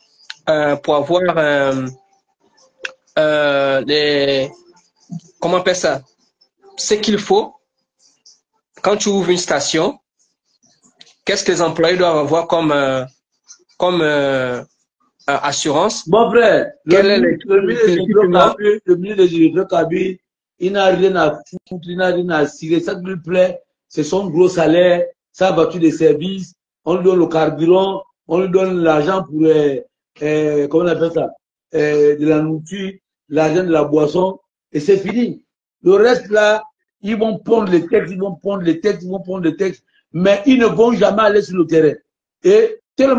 pour avoir comment on appelle ça, ce qu'il faut quand tu ouvres une station. Qu'est-ce que les employés doivent avoir comme assurance? Mon frère, le ministre des hydrocarbures, il n'a rien à foutre, il n'a rien à cirer. Ça qui lui plaît, c'est son gros salaire, sa voiture de service, on lui donne le carburant, on lui donne l'argent pour, comment on appelle ça, de la nourriture, l'argent de la boisson, et c'est fini. Le reste là, ils vont prendre les textes, ils vont prendre les textes, ils vont prendre les textes, mais ils ne vont jamais aller sur le terrain. Et tellement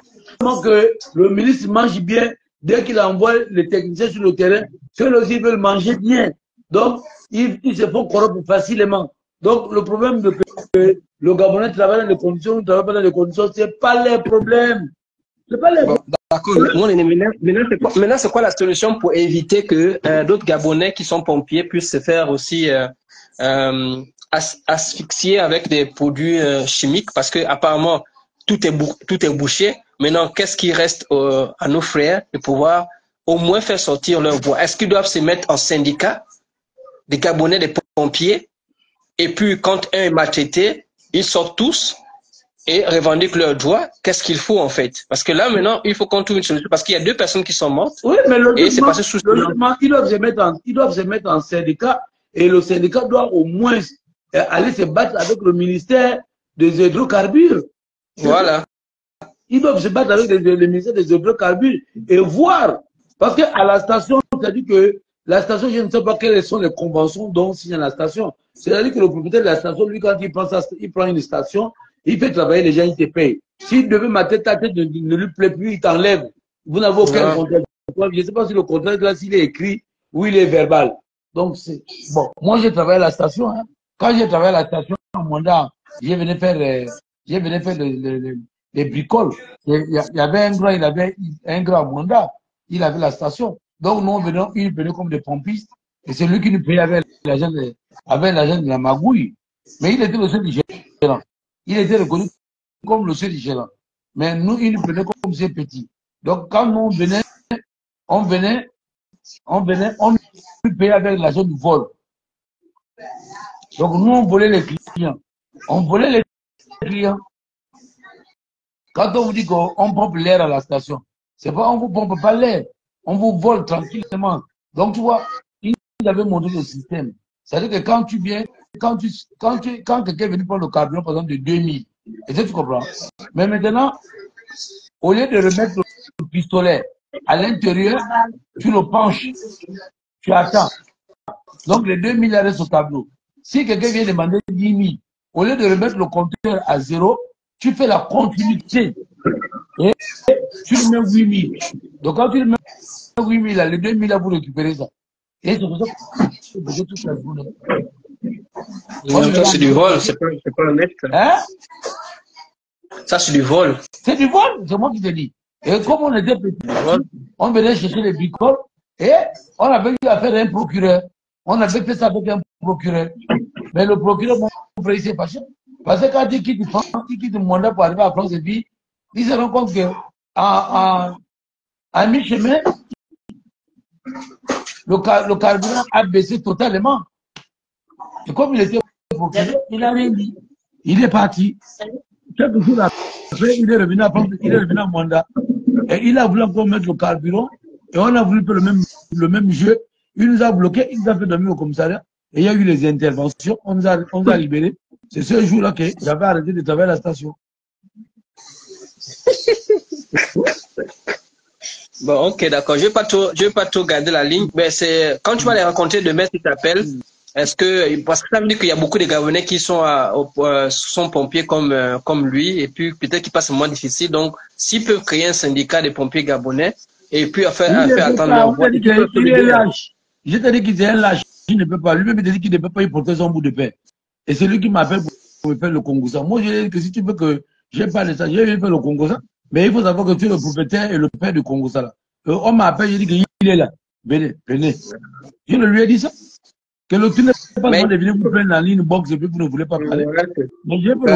que le ministre mange bien, dès qu'il envoie les techniciens sur le terrain, ceux aussi veulent manger bien. Donc, ils se font corrompre facilement. Donc, le problème de que le Gabonais travaille dans des conditions, ne travaille pas dans des conditions, ce n'est pas les problèmes. C'est pas les problèmes. D'accord. Maintenant, c'est quoi la solution pour éviter que d'autres Gabonais qui sont pompiers puissent se faire aussi asphyxier avec des produits chimiques? Parce que apparemment tout est bouché. Maintenant, qu'est-ce qui reste à nos frères de pouvoir au moins faire sortir leur voix? Est-ce qu'ils doivent se mettre en syndicat des Gabonais, des pompiers? Et puis, quand un est maltraité, ils sortent tous et revendiquent leurs droits. Qu'est-ce qu'il faut en fait? Parce que là, maintenant, il faut qu'on trouve une solution. Parce qu'il y a 2 personnes qui sont mortes. Oui, mais logiquement, ils doivent se mettre en syndicat et le syndicat doit au moins aller se battre avec le ministère des hydrocarbures. Voilà. Ils doivent se battre avec le ministère des hydrocarbures et voir. Parce qu'à la station, c'est-à-dire que la station, je ne sais pas quelles sont les conventions dont signe la station. C'est-à-dire que le propriétaire de la station, lui, quand il prend une station, il fait travailler les gens, il te paye. S'il devait mater ta tête ne lui plaît plus, il t'enlève. Vous n'avez aucun contrat. Je ne sais pas si le contrat là, s'il est écrit ou il est verbal. Donc, c'est bon. Moi, j'ai travaillé à la station. Hein. Quand j'ai travaillé à la station, en mandat, j'ai venu faire des bricoles. Il y avait un grand, il avait un grand mandat. Il avait la station. Donc, nous, il venait comme des pompistes. Et c'est lui qui nous payait avec l'argent de la magouille. Mais il était le seul gérant. Il était reconnu comme le seul gérant. Mais nous, il nous prenait comme ces petits. Donc, quand nous on venait, on nous payait avec l'argent du vol. Donc, nous, on volait les clients. On volait les clients. Quand on vous dit qu'on pompe l'air à la station, c'est pas on vous pompe pas l'air, on vous vole tranquillement. Donc tu vois, ils avaient montré le système. C'est-à-dire que quand tu viens, quand quelqu'un vient prendre le carburant, par exemple, de 2000, est-ce que tu comprends? Mais maintenant, au lieu de remettre le pistolet à l'intérieur, tu le penches, tu attends. Donc les 2000 restent au tableau. Si quelqu'un vient demander 10 000, au lieu de remettre le compteur à 0, tu fais la continuité et tu lui mets 8 000. Donc quand tu lui mets 8 000, les 2 000 là, vous récupérez ça. Et c'est pour ça que je touche la journée. C'est du vol, c'est pas honnête. Hein? Ça, c'est du vol. C'est du vol, c'est moi qui te dis. Et comme on était petit, on venait chercher les bricoles et on avait eu affaire à un procureur. On avait fait ça avec un procureur. Mais le procureur, mon frère, il s'est fâché. Parce que quand il quitte France, il quitte le mandat pour arriver à France et puis il se rend compte qu'à mi-chemin, le carburant a baissé totalement. Et comme il était procureur, il n'a rien dit. Il est parti. Quelques jours après, il est revenu à France, il est revenu à mandat. Et il a voulu encore mettre le carburant. Et on a voulu faire le même jeu. Il nous a bloqué, il nous a fait dormir au commissariat. Et il y a eu les interventions, on nous a libérés. C'est ce jour-là que j'avais arrêté de travailler à la station. Bon, ok, d'accord. Je vais pas trop garder la ligne. Mais c'est quand tu vas les rencontrer demain, tu t'appelles. Est-ce que, parce que ça veut dire qu'il y a beaucoup de Gabonais qui sont pompiers comme lui, et puis peut-être qu'ils passent un moment difficile. Donc, s'ils peuvent créer un syndicat de pompiers gabonais, et puis faire attendre leur voix. Il est lâche. Je te dis qu'il est un lâche. Il ne peut pas. Lui-même, il te dit qu'il ne peut pas y porter son bout de pain. Et c'est lui qui m'appelle pour me faire le Congo. Moi, je dis que si tu veux que je parle de ça, je vais faire le Congo. Mais il faut savoir que tu es le propriétaire et le père du Congo. On m'appelle, je dis qu'il est là. Venez, venez. Je ne lui ai dit ça. Que le tu n'es pas de venir vous prendre en ligne box et puis vous ne voulez pas parler. Mais je peux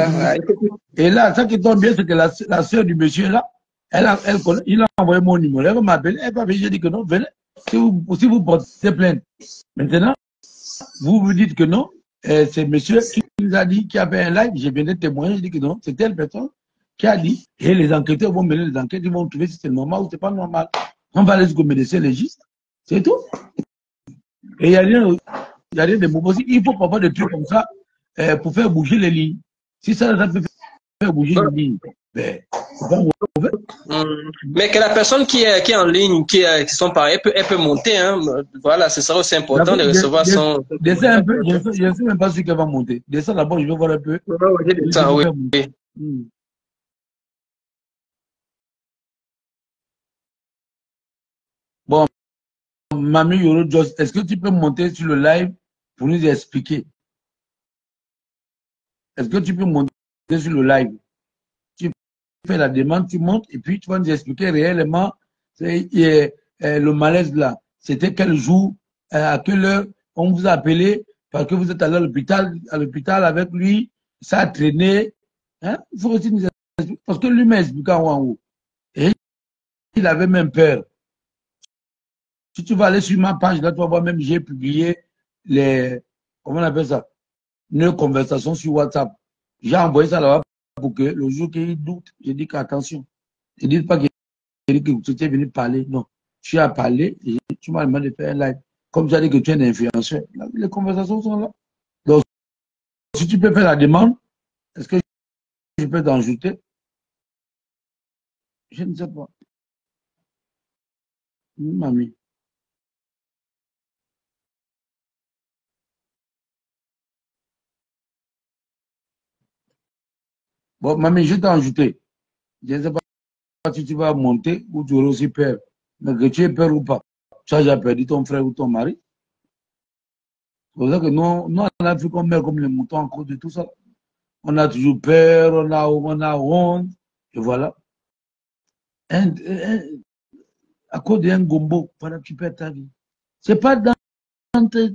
et là, ça qui tombe bien, c'est que la soeur du monsieur là, il a envoyé mon numéro. Elle m'a appelé, j'ai dit que non, venez. Si vous portez plainte. Maintenant, vous vous dites que non, c'est monsieur qui nous a dit, qui a fait un live, j'ai bien des témoins, je dis que non, c'est telle personne qui a dit, et les enquêteurs vont mener les enquêtes, ils vont trouver si c'est normal ou c'est pas normal. On va aller jusqu'au médecin légiste, c'est tout. Et il y a rien de mauvais. Il faut pas avoir des trucs comme ça pour faire bouger les lignes. Si ça peut faire bouger les lignes, ben, c'est pas mauvais. Mais que la personne qui est en ligne, qui sont pareils, elle peut monter. Hein. Voilà, ce sera aussi important de recevoir son. Descends un peu, je ne sais même pas si elle va monter. Descends d'abord, je vais voir un peu. Oui. Bon, Mamie Yoro Joss, est-ce que tu peux monter sur le live pour nous expliquer? Est-ce que tu peux monter sur le live? Tu fais la demande, tu montes et puis tu vas nous expliquer réellement le malaise là. C'était quel jour, à quelle heure on vous a appelé parce que vous êtes allé à l'hôpital avec lui, ça a traîné. Hein? Il faut aussi nous expliquer. Parce que lui m'a expliqué en haut. Et il avait même peur. Si tu vas aller sur ma page, là, tu vas voir même, j'ai publié comment on appelle ça? Nos conversations sur WhatsApp. J'ai envoyé ça là-bas pour que le jour qu'il doute, je dis qu'attention. Ne dites pas que tu étais venu parler. Non. Tu as parlé et tu m'as demandé de faire un live. Comme tu as dit que tu es un influenceur, les conversations sont là. Donc, si tu peux faire la demande, est-ce que je peux t'en ajouter? Je ne sais pas. Mamie. Bon, mamie, je t'ai ajouté. Je ne sais pas si tu vas monter ou tu auras aussi peur. Mais que tu aies peur ou pas. Tu as déjà perdu ton frère ou ton mari. C'est pour ça que nous en Afrique, on meurt comme les moutons en cause de tout ça. On a toujours peur, on a honte. Et voilà. À cause d'un gombo, pendant que tu perds ta vie. C'est pas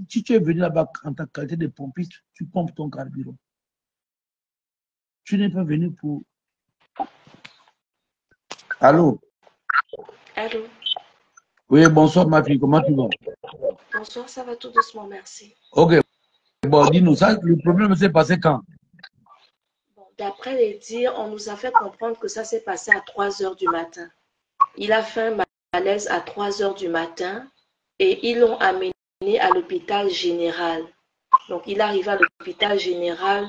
si tu es venu là-bas en ta qualité de pompiste, tu pompes ton carburant. Tu n'es pas venu pour. Allô? Allô? Oui, bonsoir ma fille, comment tu vas? Bonsoir, ça va tout doucement, merci. Ok, bon, dis-nous ça, le problème s'est passé quand? Bon, d'après les dires, on nous a fait comprendre que ça s'est passé à 3 heures du matin. Il a fait un malaise à 3 heures du matin et ils l'ont amené à l'hôpital général. Donc, il arrive à l'hôpital général,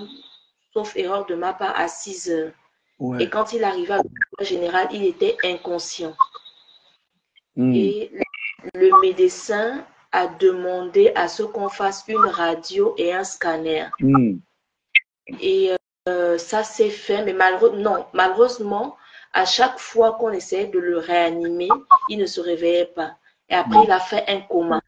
sauf erreur de ma part, à 6 heures. Ouais. Et quand il arrivait à l'hôpital général, il était inconscient. Et le médecin a demandé à ce qu'on fasse une radio et un scanner. Et ça s'est fait, mais malheureusement, à chaque fois qu'on essayait de le réanimer, il ne se réveillait pas. Et après, il a fait un coma.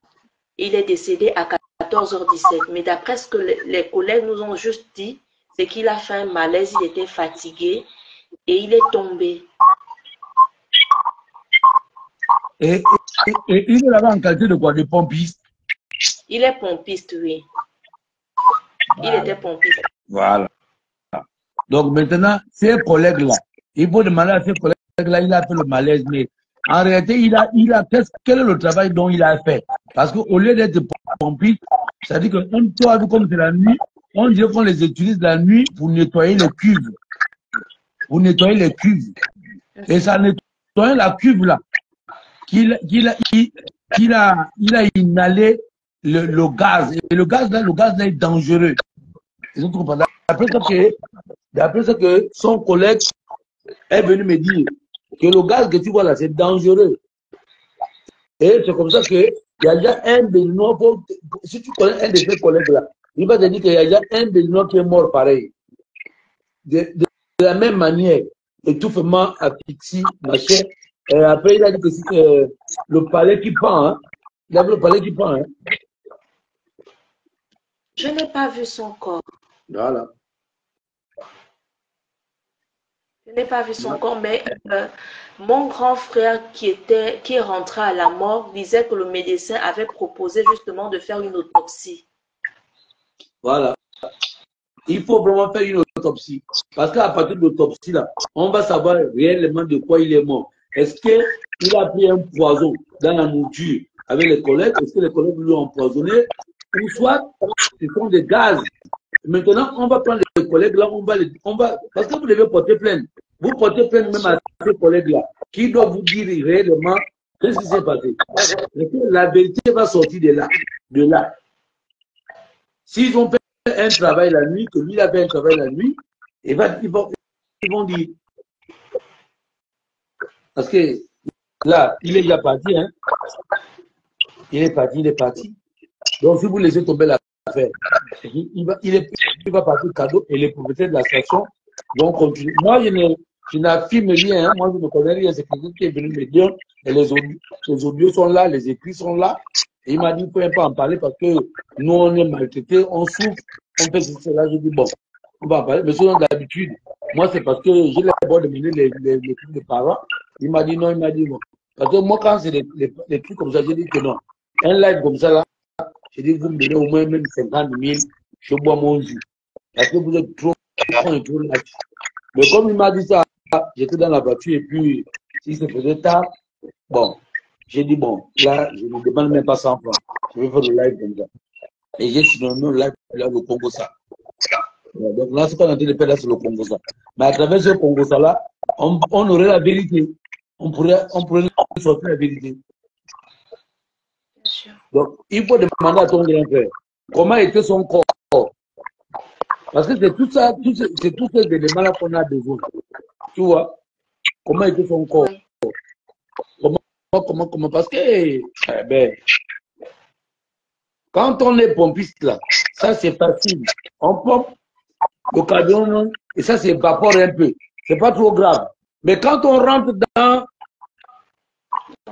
Il est décédé à 14h17. Mais d'après ce que les collègues nous ont juste dit, c'est qu'il a fait un malaise, il était fatigué et il est tombé. Et il est là-bas en qualité de quoi? De pompiste? Il est pompiste, oui. Voilà. Il était pompiste. Voilà. Donc maintenant, ces collègues-là, il faut demander à ces collègues-là, il a fait le malaise, mais en réalité, quel est le travail dont il a fait? Parce qu'au lieu d'être pompiste, c'est-à-dire qu'on toi, comme c'est la nuit, on dirait qu'on les utilise la nuit pour nettoyer les cuves. Pour nettoyer les cuves. Et ça nettoie la cuve là. qu'il a inhalé le gaz. Et le gaz là est dangereux. D'après ça que son collègue est venu me dire que le gaz que tu vois là, c'est dangereux. Et c'est comme ça qu'il y a déjà un Béninois, si tu connais un de ces collègues-là, il va te dire qu'il y a déjà un Béninois qui est mort pareil. De la même manière, étouffement, asphyxie, machin. Et après, il a dit que c'est le palais qui pend. Hein. Il a vu le palais qui pend. Hein. Je n'ai pas vu son corps. Voilà. Je n'ai pas vu son corps, mais mon grand frère qui est rentré à la mort disait que le médecin avait proposé justement de faire une autopsie. Voilà. Il faut vraiment faire une autopsie. Parce qu'à partir de l'autopsie, là, on va savoir réellement de quoi il est mort. Est-ce qu'il a pris un poison dans la nourriture avec les collègues? Est-ce que les collègues lui ont empoisonné? Ou soit, ce sont des gaz. Maintenant, on va prendre les collègues là, parce que vous devez porter plainte. Vous portez plainte même à ces collègues-là, qui doivent vous dire réellement qu'est-ce qui s'est passé. Parce que la vérité va sortir de là. S'ils ont fait un travail la nuit, que lui a fait un travail la nuit, ils vont dire. Parce que là, il est déjà parti, hein. Il est parti. Donc, si vous laissez tomber l'affaire, il va partir cadeau et les propriétaires de la station vont continuer. Moi, je n'affirme rien, hein. Moi, je ne connais rien. C'est quelqu'un qui est venu me dire, et les audios sont là, les écrits sont là. Et il m'a dit, il ne faut pas en parler parce que nous, on est maltraités, on souffre, on fait cela. Je dis, bon, on va en parler. Mais sinon, d'habitude, moi, c'est parce que j'ai l'abord de mener les trucs de parents. Il m'a dit non, bon. Parce que moi, quand c'est des trucs comme ça, j'ai dit que non. Un live comme ça, là, j'ai dit, vous me donnez au moins même 50 000, je bois mon jus. Parce que vous êtes trop large. Mais comme il m'a dit ça, j'étais dans la voiture et puis, si ça faisait tard, bon, j'ai dit, bon, là, je ne demande même pas 100 francs. Je vais faire le live comme ça. Et j'ai signé le live là, le Congo ça. Donc là, ce qu'on est en train de faire là, c'est le Congo ça. Mais à travers ce Congo ça là, on aurait la vérité. On pourrait sortir la vérité. Donc, il faut demander à ton grand frère comment était son corps. Parce que c'est tout ça, c'est tous ces éléments-là qu'on a besoin. Tu vois, comment était son corps. Comment, parce que, quand on est pompiste là, ça c'est facile. On pompe le camion et ça s'évapore un peu. C'est pas trop grave. Mais quand on rentre dans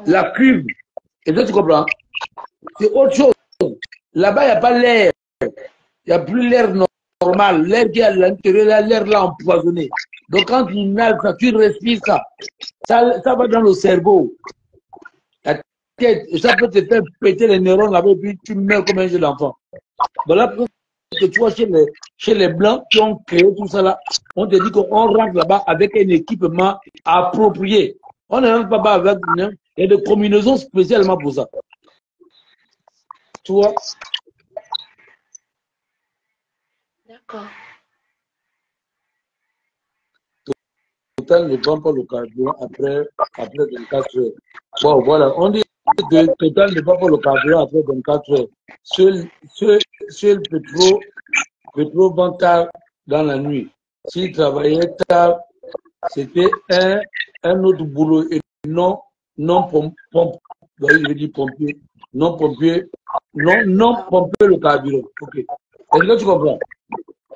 la cuve, et ça tu comprends, c'est autre chose. Là-bas, il n'y a pas l'air. Il n'y a plus l'air normal. L'air qui est à l'intérieur, l'air là empoisonné. Donc quand tu inhales ça, tu respires ça va dans le cerveau. La tête, et ça peut te faire péter les neurones là-bas et puis tu meurs comme un jeune enfant. Voilà que tu vois chez les Blancs qui ont créé tout ça là, on te dit qu'on rentre là-bas avec un équipement approprié. On ne rentre pas avec il y a des combinaisons spécialement pour ça. Tu vois? D'accord. Total ne prend pas le carburant après 24 heures. Bon, voilà. On dit que Total ne prend pas le carburant après 24 heures. Seul Petro vend tard dans la nuit. S'il travaillait tard, c'était un autre boulot et non je dis pompier, non pompier le carburant. Ok. Est-ce que tu comprends?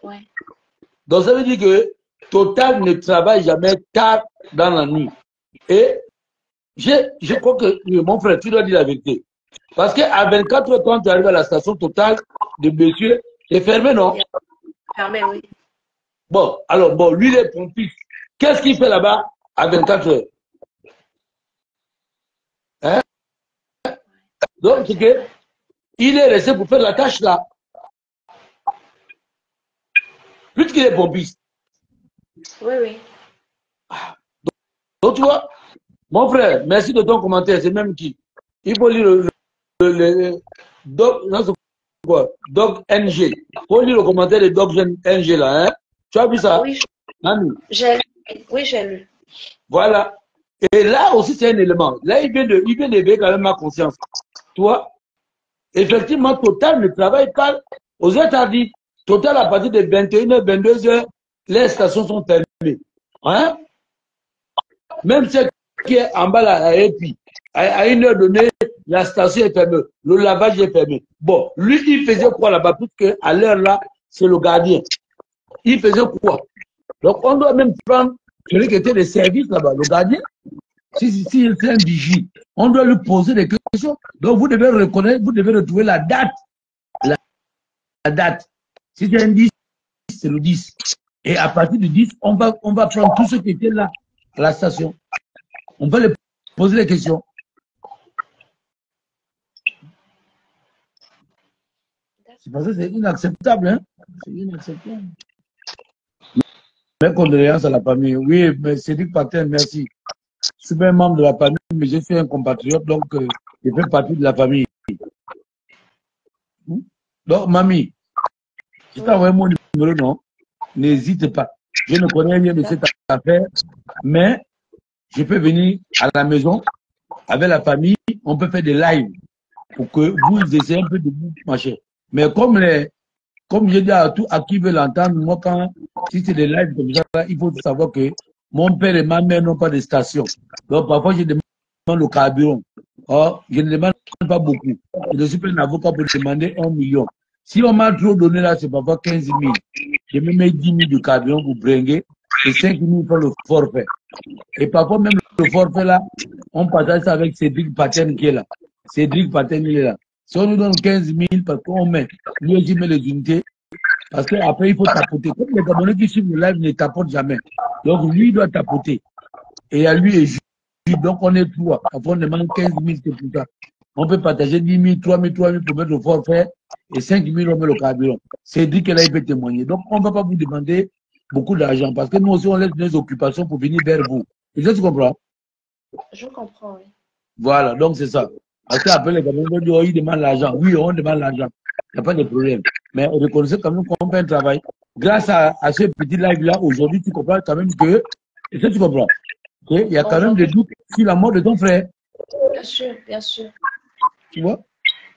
Oui. Donc ça veut dire que Total ne travaille jamais tard dans la nuit. Et je crois que mon frère, tu dois dire la vérité. Parce qu'à 24 heures, quand tu arrives à la station Total de monsieur, c'est fermé, non? Fermé, oui. Bon, alors, lui, il est pompiste. Qu'est-ce qu'il fait là-bas à 24 heures? Hein? Donc, c'est que il est resté pour faire la tâche là. Puisqu'il est pompiste. Oui, oui. Donc, tu vois, mon frère, merci de ton commentaire. C'est même qui? Il faut lire le doc, non, c'est quoi? Doc NG. Il faut lire le commentaire de Doc NG là. Hein? Tu as vu ça? Oui, Nani? j'ai lu. Oui, j'ai lu. Voilà. Et là aussi, c'est un élément. Là, il vient d'éveiller quand même ma conscience. Toi, effectivement, Total ne travaille pas aux États-Unis. Total, à partir de 21h, 22h, les stations sont fermées. Hein? Même celle qui est en bas là, à une heure donnée, la station est fermée. Le lavage est fermé. Bon, lui, il faisait quoi là-bas? Puisque à l'heure là, c'est le gardien. Il faisait quoi? Donc, on doit même prendre celui qui était de service là-bas, le gardien. Si c'est un vigile, on doit lui poser des questions. Donc, vous devez reconnaître, vous devez retrouver la date. La date. Si c'est un 10, c'est le 10. Et à partir du 10, on va prendre tous ceux qui étaient là, à la station. On va les poser les questions. C'est parce que c'est inacceptable, hein? C'est inacceptable. Mes condoléances à la famille. Oui, mais Cédric Patel, merci. Je suis un membre de la famille, mais je suis un compatriote, donc je fais partie de la famille. Donc, mamie, si tu as envoyé mon numéro, non, n'hésite pas. Je ne connais rien de cette affaire, mais je peux venir à la maison avec la famille, on peut faire des lives pour que vous essayez un peu de vous marcher. Mais comme je dis à qui veut l'entendre, moi, si c'est des lives comme ça, il faut savoir que mon père et ma mère n'ont pas de station. Donc, parfois, je demande le carburant. Or, je ne demande pas beaucoup. Je suis pas un avocat pour demander 1 million. Si on m'a trop donné là, c'est parfois 15 000. Je me mets 10 000 de carburant pour bringuer et 5 000 pour le forfait. Et parfois, même le forfait là, on partage ça avec Cédric Paten qui est là. Cédric Paten, il est là. Si on nous donne 15 000 parce qu'on met, lui aussi met les unités, parce qu'après, il faut tapoter. Comme les Gabonais qui suivent le live ne tapotent jamais. Donc, lui, il doit tapoter. Et à lui et Jules. Donc, on est trois. Après, on demande 15 000, c'est tout ça. On peut partager 10 000, 3 000, 3 000 pour mettre le forfait et 5 000, on met le carburant. C'est dit que là, il peut témoigner. Donc, on ne va pas vous demander beaucoup d'argent parce que nous aussi, on laisse nos occupations pour venir vers vous. Et ça, tu comprends? Je comprends, oui. Voilà, donc c'est ça. Parce qu'après, les Gabonais vont dire, oh, ils demandent l'argent. Oui, on demande l'argent. Il n'y a pas de problème. Mais reconnaissez quand même qu'on fait un travail. Grâce à ce petit live-là, aujourd'hui, tu comprends quand même que, et ça, tu comprends? Il y a quand même des doutes sur la mort de ton frère. Bien sûr, bien sûr. Tu vois?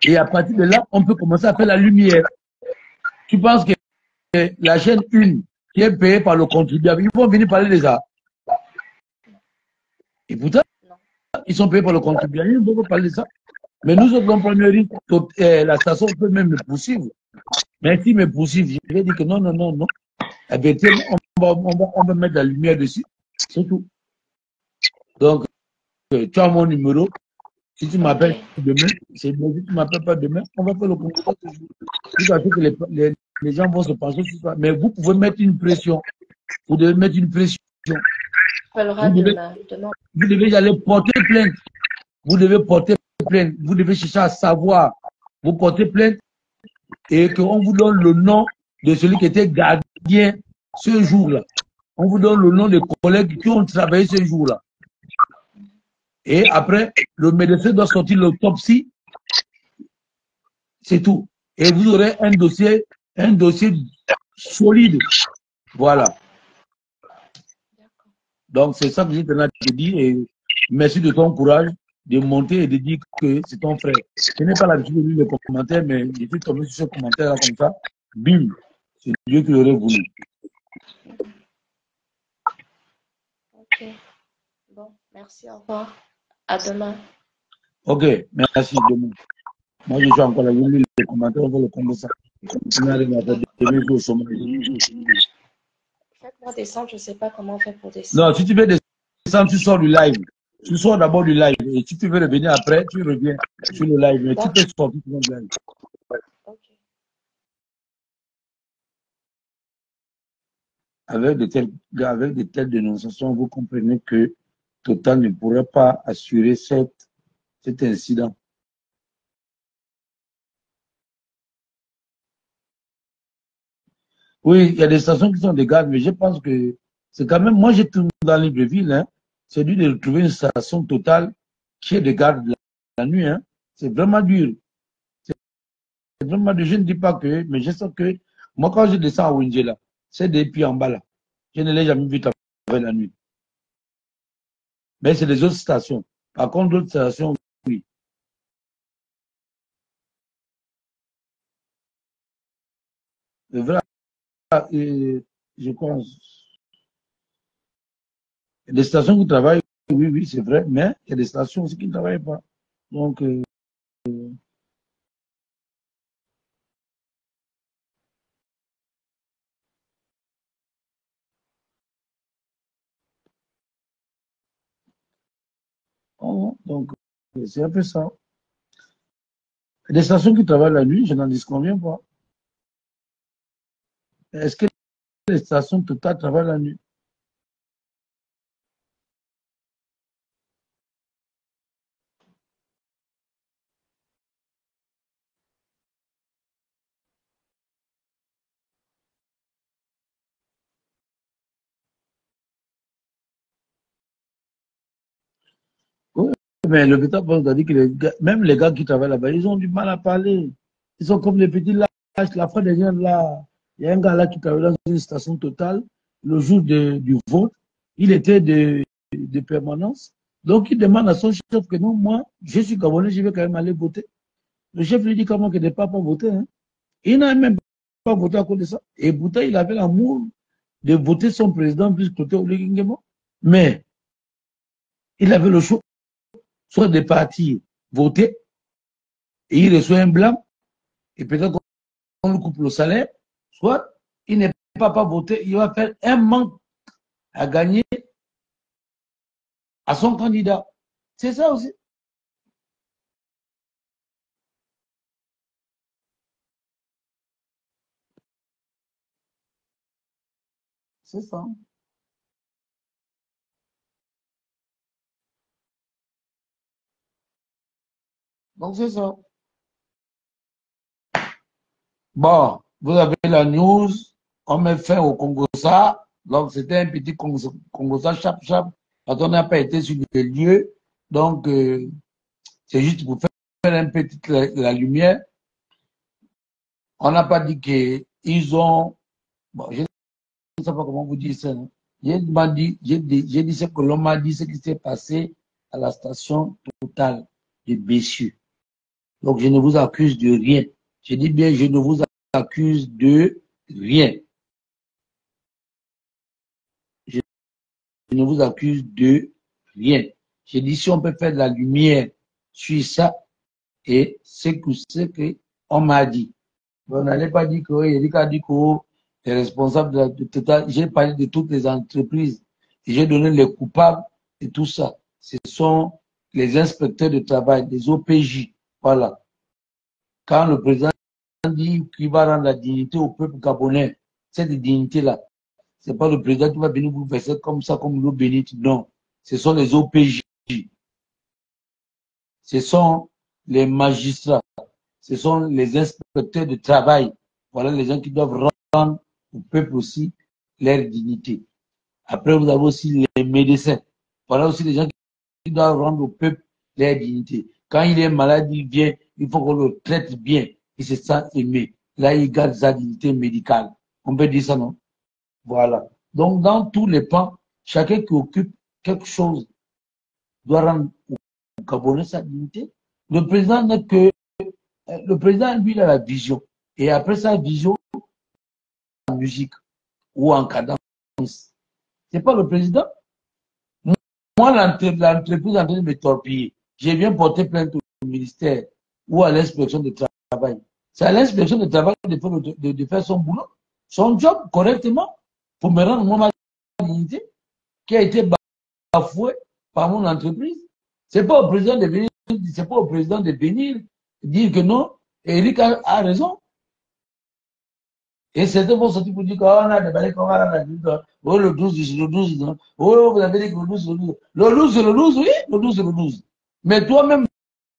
Et à partir de là, on peut commencer à faire la lumière. Tu penses que la chaîne 1 qui est payée par le contribuable, ils vont venir parler de ça. Et pourtant, ils sont payés par le contribuable, ils ne vont pas parler de ça. Mais nous autres, on prend le risque, la station peut même me poursuivre. Mais s'ils me poursuivent, je vais dire que non, non, non, non. Eh bien, on va mettre la lumière dessus. C'est tout. Donc, tu as mon numéro. Si tu m'appelles demain, c'est bien. Si tu ne m'appelles pas demain, on va faire le concours toujours. Jusqu'à ce que les gens vont se penser sur ça. Mais vous pouvez mettre une pression. Vous devez mettre une pression. Vous devez aller porter plainte. Vous devez porter plainte. Vous devez chercher à savoir. Vous portez plainte et qu'on vous donne le nom de celui qui était gardien ce jour-là. On vous donne le nom des collègues qui ont travaillé ce jour-là. Et après, le médecin doit sortir l'autopsie. C'est tout. Et vous aurez un dossier solide. Voilà. Donc, c'est ça que j'ai te dit. Et merci de ton courage de monter et de dire que c'est ton frère. Je n'ai pas l'habitude de lire les commentaires, mais je suis tombé sur ce commentaire-là comme ça. Bim. C'est Dieu qui l'aurait voulu. Ok. Bon, merci, au revoir. À demain. Ok, merci. Demain. Moi, je suis encore là. Je lis les commentaires, on va le comprendre ça. Faites-moi descendre, je ne sais pas comment on fait pour descendre. Non, si tu veux descendre, tu sors du live. Tu sors d'abord du live. Et si tu veux revenir après, tu reviens sur le live. Mais tu peux sortir du live. Ok. avec de telles dénonciations, vous comprenez que Total ne pourrait pas assurer cet incident. Oui, il y a des stations qui sont des gardes, mais je pense que c'est quand même, moi j'ai tourné dans Libreville, hein, c'est dur de retrouver une station Total qui est de garde la nuit. Hein. C'est vraiment dur. C'est vraiment dur. Je ne dis pas que, mais je sais que moi quand je descends à Windjela, c'est des pieds en bas là. Je ne l'ai jamais vu travailler la nuit. Mais c'est les autres stations. Par contre, d'autres stations, oui. C'est vrai, je pense. Il y a des stations qui travaillent, oui, oui, c'est vrai, mais il y a des stations aussi qui ne travaillent pas. Donc, donc c'est un peu ça. Il y a des stations qui travaillent la nuit, je n'en disconviens pas. Est-ce que les stations Total travaillent la nuit? Oui, mais le Pétain a dit que même les gars qui travaillent là-bas, ils ont du mal à parler. Ils sont comme des petits lâches. La fois dernière, là, il y a un gars là qui travaille dans une station Total. Le jour du vote, il était de permanence. Donc, il demande à son chef que non, moi, je suis Gabonais, je vais quand même aller voter. Le chef lui dit comment que ne pas voter. Hein. Il n'a même pas voté à cause de ça. Et pourtant, il avait l'amour de voter son président plus que Oligingema. Mais il avait le choix, soit de partir voter, et il reçoit un blanc, et peut-être qu'on lui coupe le salaire, soit il n'est pas voté, il va faire un manque à gagner à son candidat. C'est ça aussi. C'est ça. Donc c'est ça. Bon, vous avez la news, on met fin au Congo ça. Donc c'était un petit Congo ça, chap. Quand on n'a pas été sur le lieu. Donc c'est juste pour faire un petit la lumière. On n'a pas dit qu'ils ont. Bon, je ne sais pas comment vous dire ça. Hein. J'ai dit ce que l'on m'a dit, ce qui s'est passé à la station Total de Bessieux. Donc, je ne vous accuse de rien. Je dis bien, je ne vous accuse de rien. Je ne vous accuse de rien. J'ai dit, si on peut faire de la lumière sur ça, et c'est que on m'a dit. On n'allait pas dire que Eric a dit que les responsables de Total, j'ai parlé de toutes les entreprises et j'ai donné les coupables et tout ça. Ce sont les inspecteurs de travail, les OPJ. Voilà. Quand le président dit qu'il va rendre la dignité au peuple gabonais, cette dignité-là, c'est pas le président qui va venir vous verser comme ça, comme l'eau bénite. Non. Ce sont les OPJ. Ce sont les magistrats. Ce sont les inspecteurs de travail. Voilà les gens qui doivent rendre au peuple aussi leur dignité. Après, vous avez aussi les médecins. Voilà aussi les gens qui doivent rendre au peuple leur dignité. Quand il est malade, il vient, il faut qu'on le traite bien. Il se sent aimé. Là, il garde sa dignité médicale. On peut dire ça, non? Voilà. Donc, dans tous les pans, chacun qui occupe quelque chose doit rendre au Gabonais sa dignité. Le président n'est que le président, lui, il a la vision. Et après sa vision, en musique ou en cadence. C'est pas le président. Moi, l'entreprise est en train de me torpiller. J'ai bien porté plainte au ministère ou à l'inspection de travail. C'est à l'inspection de travail de faire son boulot, son job correctement pour me rendre moi ma dignité qui a été bafouée par mon entreprise. C'est pas au président de venir, c'est pas au président de venir dire que non, Eric a raison. Et certains vont sortir pour dire qu'on a déballé, qu'on a dit, oh, le 12, c'est le 12, non? Oh, vous avez dit que le 12, c'est le 12. Le 12, c'est le 12, oui, le 12, c'est le 12. Mais toi-même,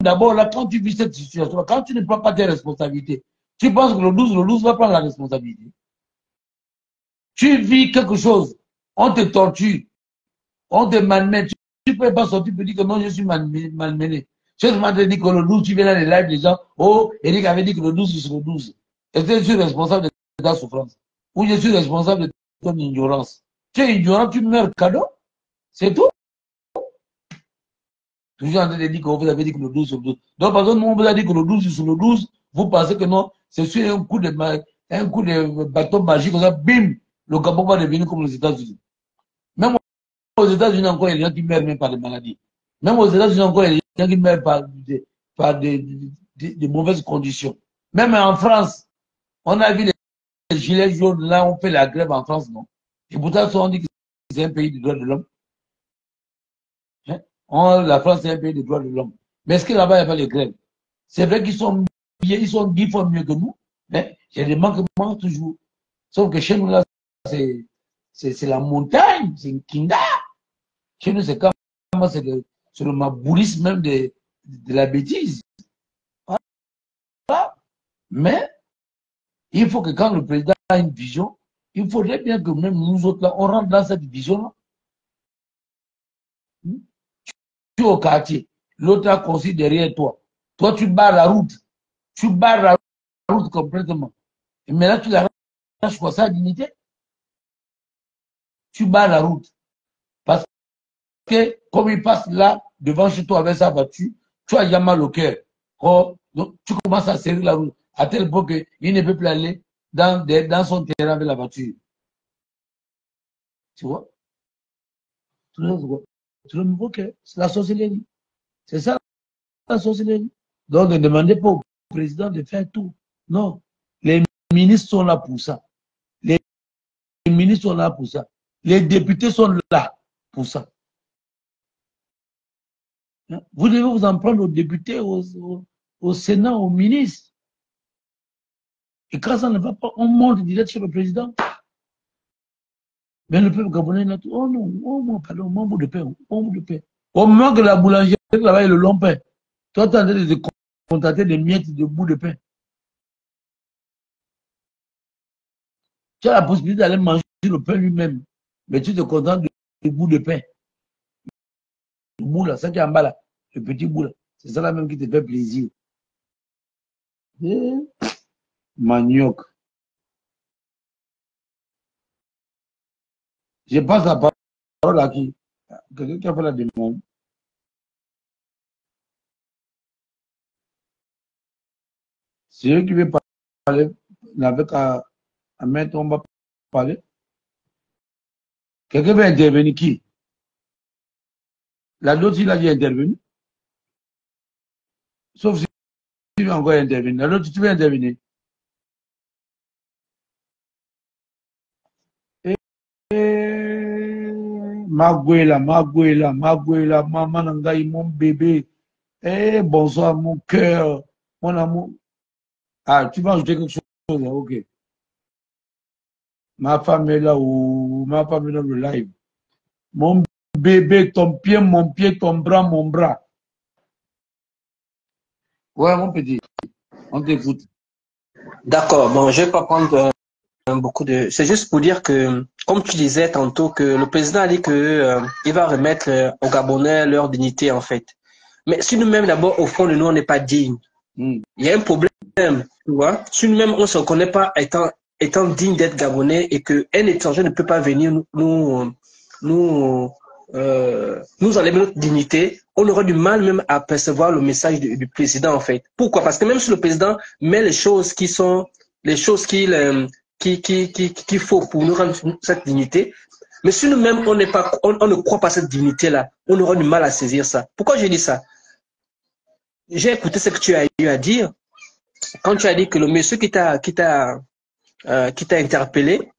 d'abord, là, quand tu vis cette situation, quand tu ne prends pas tes responsabilités, tu penses que le 12 va prendre la responsabilité. Tu vis quelque chose, on te torture, on te malmène, tu ne peux pas sortir pour dire que non, je suis malmené. Tu m'as dit que le 12, tu viens dans les lives des gens, oh, Eric avait dit que le 12, c'est le 12. Est-ce que je suis responsable de ta souffrance? Ou je suis responsable de ton ignorance? Tu es ignorant, tu meurs cadeau? C'est tout? Toujours en train de dire que vous avez dit que le 12 c'est le 12. Donc, par exemple, on vous a dit que le 12 c'est le 12, vous pensez que non, c'est sur un coup de bâton magique, comme ça, bim, le Gabon va devenir comme les États-Unis. Même aux États-Unis, encore, il y a des gens qui meurent même par des maladies. Même aux États-Unis, encore, il y a des gens qui meurent par des mauvaises conditions. Même en France, on a vu les gilets jaunes, là, on fait la grève en France, non? Et pourtant, on dit que c'est un pays des droits de l'homme. Hein? La France, c'est un pays des droits de l'homme. Mais est-ce que là-bas, il n'y a pas les grèves? C'est vrai qu'ils sont, ils sont 10 fois mieux que nous, mais il y a des manquements toujours. Sauf que chez nous, là, c'est la montagne, c'est une kinda. Chez nous, c'est comme, c'est le maboulisme même de la bêtise. Voilà. Mais, il faut que quand le président a une vision, il faudrait bien que même nous autres, là, on rentre dans cette vision-là. Tu es au quartier, l'autre a construit derrière toi. Toi, tu barres la route. Tu barres la route complètement. Et maintenant, tu la ranges pour sa dignité. Tu barres la route. Parce que, comme il passe là, devant chez toi avec sa voiture, tu as déjà mal au cœur. Oh, donc, tu commences à serrer la route, à tel point qu'il ne peut plus aller dans son terrain avec la voiture. Tu vois? Tu le vois que c'est la sorcellerie. C'est ça, la sorcellerie. Donc, ne demandez pas au président de faire tout. Non. Les ministres sont là pour ça. Les ministres sont là pour ça. Les députés sont là pour ça. Vous devez vous en prendre aux députés, au Sénat, aux ministres. Et quand ça ne va pas, on monte direct sur le président. Mais le peuple gabonais, là, oh non, oh non, pardon, mon bout de pain, mon bout de pain. Au moins que la boulangerie là-bas, le long pain. Toi, tu es en train de contacter des miettes de bout de pain. Tu as la possibilité d'aller manger le pain lui-même. Mais tu te contentes du bout de pain. Le bout là, ça qui est en bas là, le petit bout là. C'est ça là même qui te fait plaisir. Manioc. Je passe la parole à qui? Quelqu'un qui a fait la demande. C'est eux qui veulent parler. N'avait qu'à mettre, on va parler. Quelqu'un veut intervenir qui? La nôtre, il a dit intervenir. Sauf si tu veux encore intervenir. La nôtre, tu veux intervenir. Maguela, maman Nangaï, mon bébé. Bonsoir, mon cœur, mon amour. Ah, tu vas ajouter quelque chose là, ok. Ma femme est là, ou ma femme est dans le live. Mon bébé, ton pied, ton bras, mon bras. Ouais, mon petit, on t'écoute. D'accord, bon, je vais pas prendre beaucoup de... C'est juste pour dire que, comme tu disais tantôt, que le président a dit que il va remettre aux Gabonais leur dignité, en fait. Mais si nous-mêmes, d'abord, au fond de nous, on n'est pas dignes, il y a un problème, tu vois. Si nous-mêmes, on ne se reconnaît pas étant digne d'être Gabonais et qu'un étranger ne peut pas venir nous enlever notre dignité, on aura du mal même à percevoir le message du président, en fait. Pourquoi? Parce que même si le président met les choses qui sont les choses qu'il faut pour nous rendre cette dignité, mais si nous-mêmes on ne croit pas à cette dignité-là, on aura du mal à saisir ça. Pourquoi je dis ça? J'ai écouté ce que tu as eu à dire quand tu as dit que le monsieur qui t'a interpellé.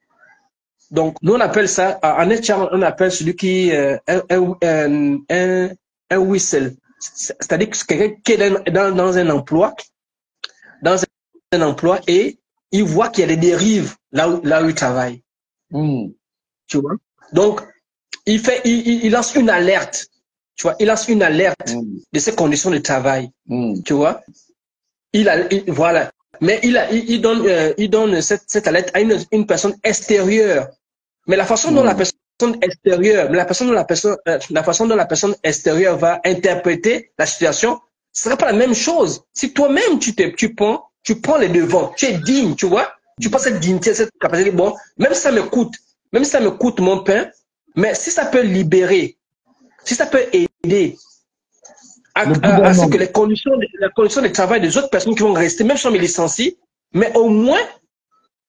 Donc, nous, on appelle ça, en échange, on appelle celui qui un whistle. C'est-à-dire que c'est quelqu'un qui est dans un emploi et il voit qu'il y a des dérives là où il travaille. Tu vois? Donc, il lance une alerte. Tu vois, il lance une alerte de ses conditions de travail. Tu vois? Voilà. Mais il donne cette alerte à une personne extérieure. Mais la façon dont la personne extérieure, la façon dont la personne extérieure va interpréter la situation, ce sera pas la même chose. Si toi-même tu prends les devants, tu es digne, tu vois, tu prends cette dignité, cette capacité, bon, même si ça me coûte mon pain, mais si ça peut libérer, si ça peut aider à ce que les conditions de travail des autres personnes qui vont rester, même si on me licencie, mais au moins,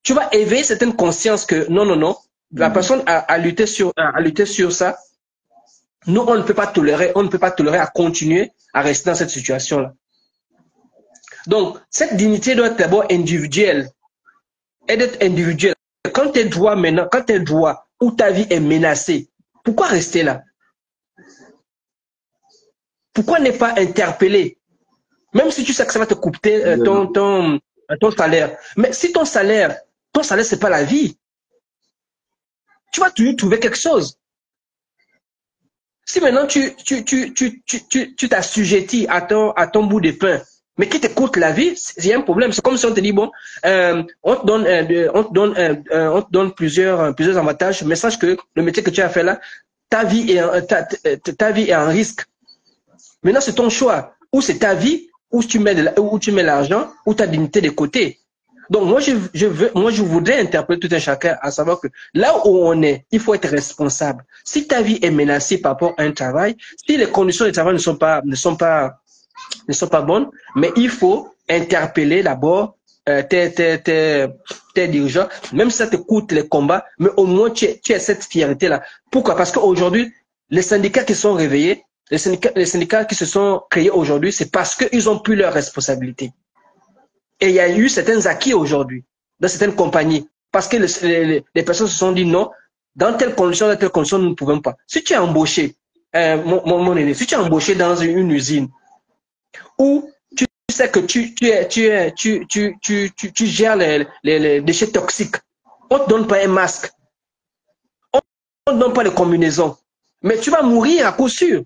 tu vas éveiller certaines consciences que non, la personne a lutté sur ça. Nous, on ne peut pas tolérer à continuer à rester dans cette situation-là. Donc, cette dignité doit être d'abord individuelle. Elle doit être individuelle. Quand tes droits où ta vie est menacée, pourquoi rester là? Pourquoi ne pas interpeller? Même si tu sais que ça va te coûter ton salaire. Mais si ton salaire, c'est pas la vie, tu vas toujours trouver quelque chose. Si maintenant tu t'assujettis à ton bout de pain, mais qui te coûte la vie, c'est un problème. C'est comme si on te dit, bon, on te donne plusieurs avantages, mais sache que le métier que tu as fait là, ta vie est en risque. Maintenant, c'est ton choix. Ou c'est ta vie, où tu mets l'argent, ou ta dignité de côté. Donc, moi, je voudrais interpeller tout un chacun à savoir que là où on est, il faut être responsable. Si ta vie est menacée par rapport à un travail, si les conditions de travail ne sont pas bonnes, mais il faut interpeller d'abord tes dirigeants, même si ça te coûte les combats, mais au moins tu as cette fierté-là. Pourquoi? Parce qu'aujourd'hui, les syndicats qui sont réveillés, les syndicats qui se sont créés aujourd'hui, c'est parce qu'ils ont pris leurs responsabilités. Et il y a eu certains acquis aujourd'hui dans certaines compagnies. Parce que les personnes se sont dit non, dans telle condition, nous ne pouvons pas. Si tu es embauché, mon aîné, si tu es embauché dans une usine où tu sais que tu gères les déchets toxiques, on ne te donne pas un masque, on ne te donne pas de combinaison, mais tu vas mourir à coup sûr.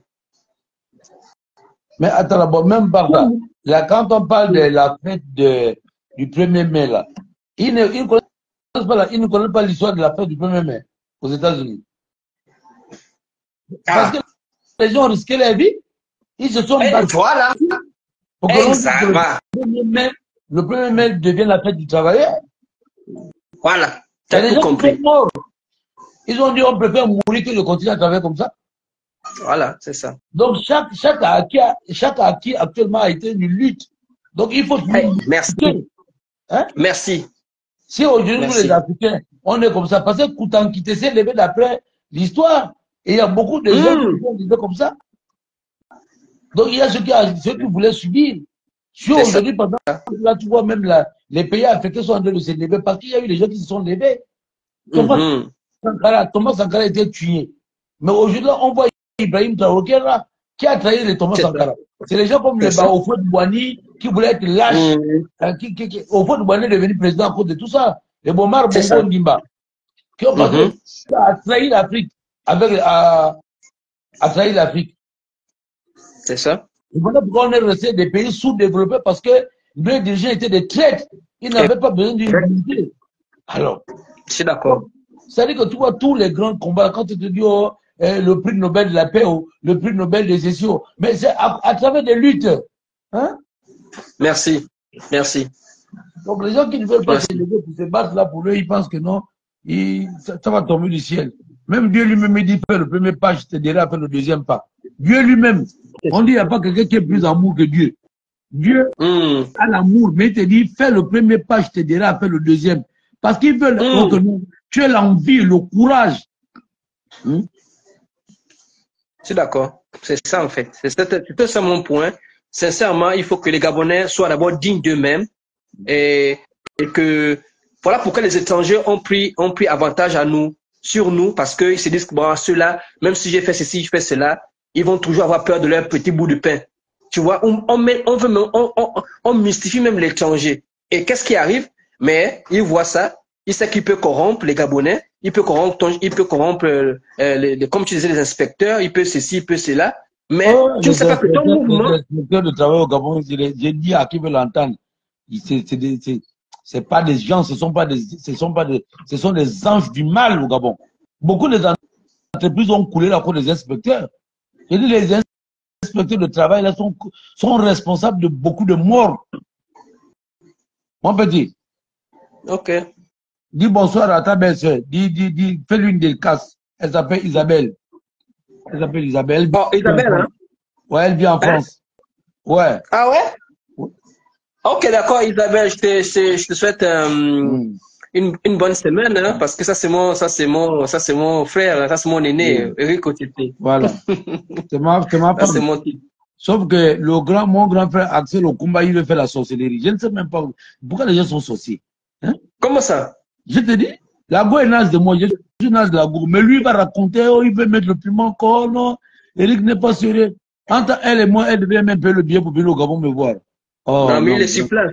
Mais attends, d'abord, même par ça, là, quand on parle de la fête du 1er mai, là, ils ne connaissent pas l'histoire de la fête du 1er mai aux États-Unis. Parce que les gens risquaient leur vie, ils se sont battus. Voilà. Pour que le 1er mai devienne la fête du travailleur. Voilà. Tu as tout compris. Ils ont dit on préfère mourir que de continuer à travailler comme ça. Voilà, c'est ça. Donc, chaque acquis actuellement a été une lutte. Donc, il faut... merci. Hein? Merci. Si aujourd'hui, nous, les Africains, on est comme ça, parce que Koutankité s'est levé d'après l'histoire. Et il y a beaucoup de gens qui sont levés comme ça. Donc, il y a ceux qui voulaient subir. Si aujourd'hui, pendant là, tu vois, même les pays africains sont en train de se lever parce qu'il y a eu des gens qui se sont levés. Thomas Sankara a été tué. Mais aujourd'hui, on voit Ibrahim Traoré là, qui a trahi les Thomas Sankara. C'est les gens comme le Baofo Bouani qui voulaient être lâches. Ofo Bouani est devenu président à cause de tout ça. Les Bomar Bongo Ndimba. Qui ont trahi l'Afrique. A trahi l'Afrique. C'est ça. Et voilà pourquoi on est resté des pays sous-développés parce que les dirigeants étaient des traîtres. Ils n'avaient pas besoin d'une unité. Alors. Je suis d'accord. C'est-à-dire que tu vois tous les grands combats, quand tu te dis, oh, le prix Nobel de la paix ou le prix Nobel des sessions, mais c'est à travers des luttes. Hein? Merci. Merci. Donc les gens qui ne veulent pas se lever pour se battre là pour eux, ils pensent que non, ça va tomber du ciel. Même Dieu lui-même dit fais le premier pas, je te dirai à faire le deuxième pas. Dieu lui-même, on dit il n'y a pas quelqu'un qui est plus amour que Dieu. Dieu a l'amour, mais il te dit fais le premier pas, je te dirai à faire le deuxième. Parce qu'ils veulent que tu aies l'envie, le courage. Je suis d'accord. C'est ça en fait. C'est ça mon point. Sincèrement, il faut que les Gabonais soient d'abord dignes d'eux-mêmes et que voilà pourquoi les étrangers ont pris avantage sur nous parce qu'ils se disent que bon, ceux-là, même si j'ai fait ceci, je fais cela, ils vont toujours avoir peur de leur petit bout de pain. Tu vois, on mystifie même l'étranger. Et qu'est-ce qui arrive? Mais il voit ça, il sait qu'il peut corrompre les Gabonais, il peut corrompre, comme tu disais, les inspecteurs, il peut ceci, il peut cela. Mais tu ne sais pas que ton mouvement... Les inspecteurs de travail au Gabon, j'ai dit à qui veut l'entendre, c'est pas des gens, ce sont des anges du mal au Gabon. Beaucoup des entreprises ont coulé la cause des inspecteurs. J'ai dit, les inspecteurs de travail là sont responsables de beaucoup de morts. Mon petit. Ok. Dis bonsoir à ta belle-sœur. Fais-lui une dédicace. Elle s'appelle Isabelle. Oh, Isabelle, hein? Ouais, elle vit en France. Ouais. Ah ouais? Ok, d'accord, Isabelle, je te souhaite une bonne semaine, hein, parce que ça c'est mon frère, ça c'est mon aîné, Eric Otité. Voilà. C'est ma femme. C'est mon type. Sauf que mon grand frère Axel Okumba, il veut faire la sorcellerie. Je ne sais même pas pourquoi les gens sont sorciers. Hein? Comment ça? Je te dis, la go est naze de moi, je suis naze de la go. Mais lui, il va raconter, oh, il veut mettre le piment encore, non. Eric n'est pas sérieux. Entre elle et moi, elle devait même payer le billet pour venir au Gabon me voir. Oh, non, mais il est sur place.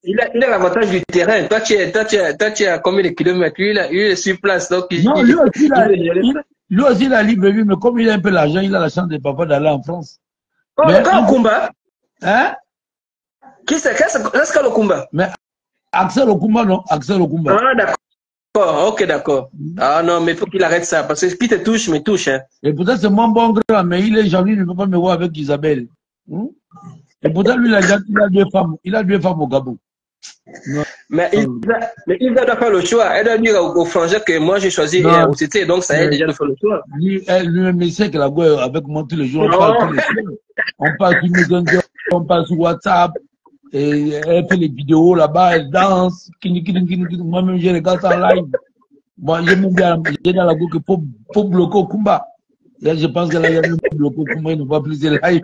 Il a l'avantage du terrain. Toi, tu es à combien de kilomètres? Lui, il est sur place. Donc non, lui aussi, il a libre vie, mais comme il a un peu l'argent, il a la chance de papa d'aller en France. Oh, mais le Okumba? Hein? Qu'est-ce que le Okumba? Mais Axel Okumba, non? Axel Okumba. Ah, d'accord. Ok, d'accord. Ah non, mais il faut qu'il arrête ça, parce que qui te touche, me touche. Hein. Et pourtant, c'est mon bon grand, mais il est jaloux, il ne peut pas me voir avec Isabelle. Et pourtant, lui, il a deux femmes au Gabon. Non. Mais il doit faire le choix. Elle doit dire au frangin que moi, j'ai choisi OCT, donc ça aide déjà de faire le choix. Lui-même, il sait que la gueule avec moi tous les jours, on parle sur Messenger, on parle sur WhatsApp, et elle fait les vidéos là-bas, elle danse, moi-même, je regarde ça en live. Moi, j'aime bien, j'ai dans la gueule que faut bloquer au Kumba. Là, je pense que là, il y a même bloqué au Kumba, il ne va plus de live.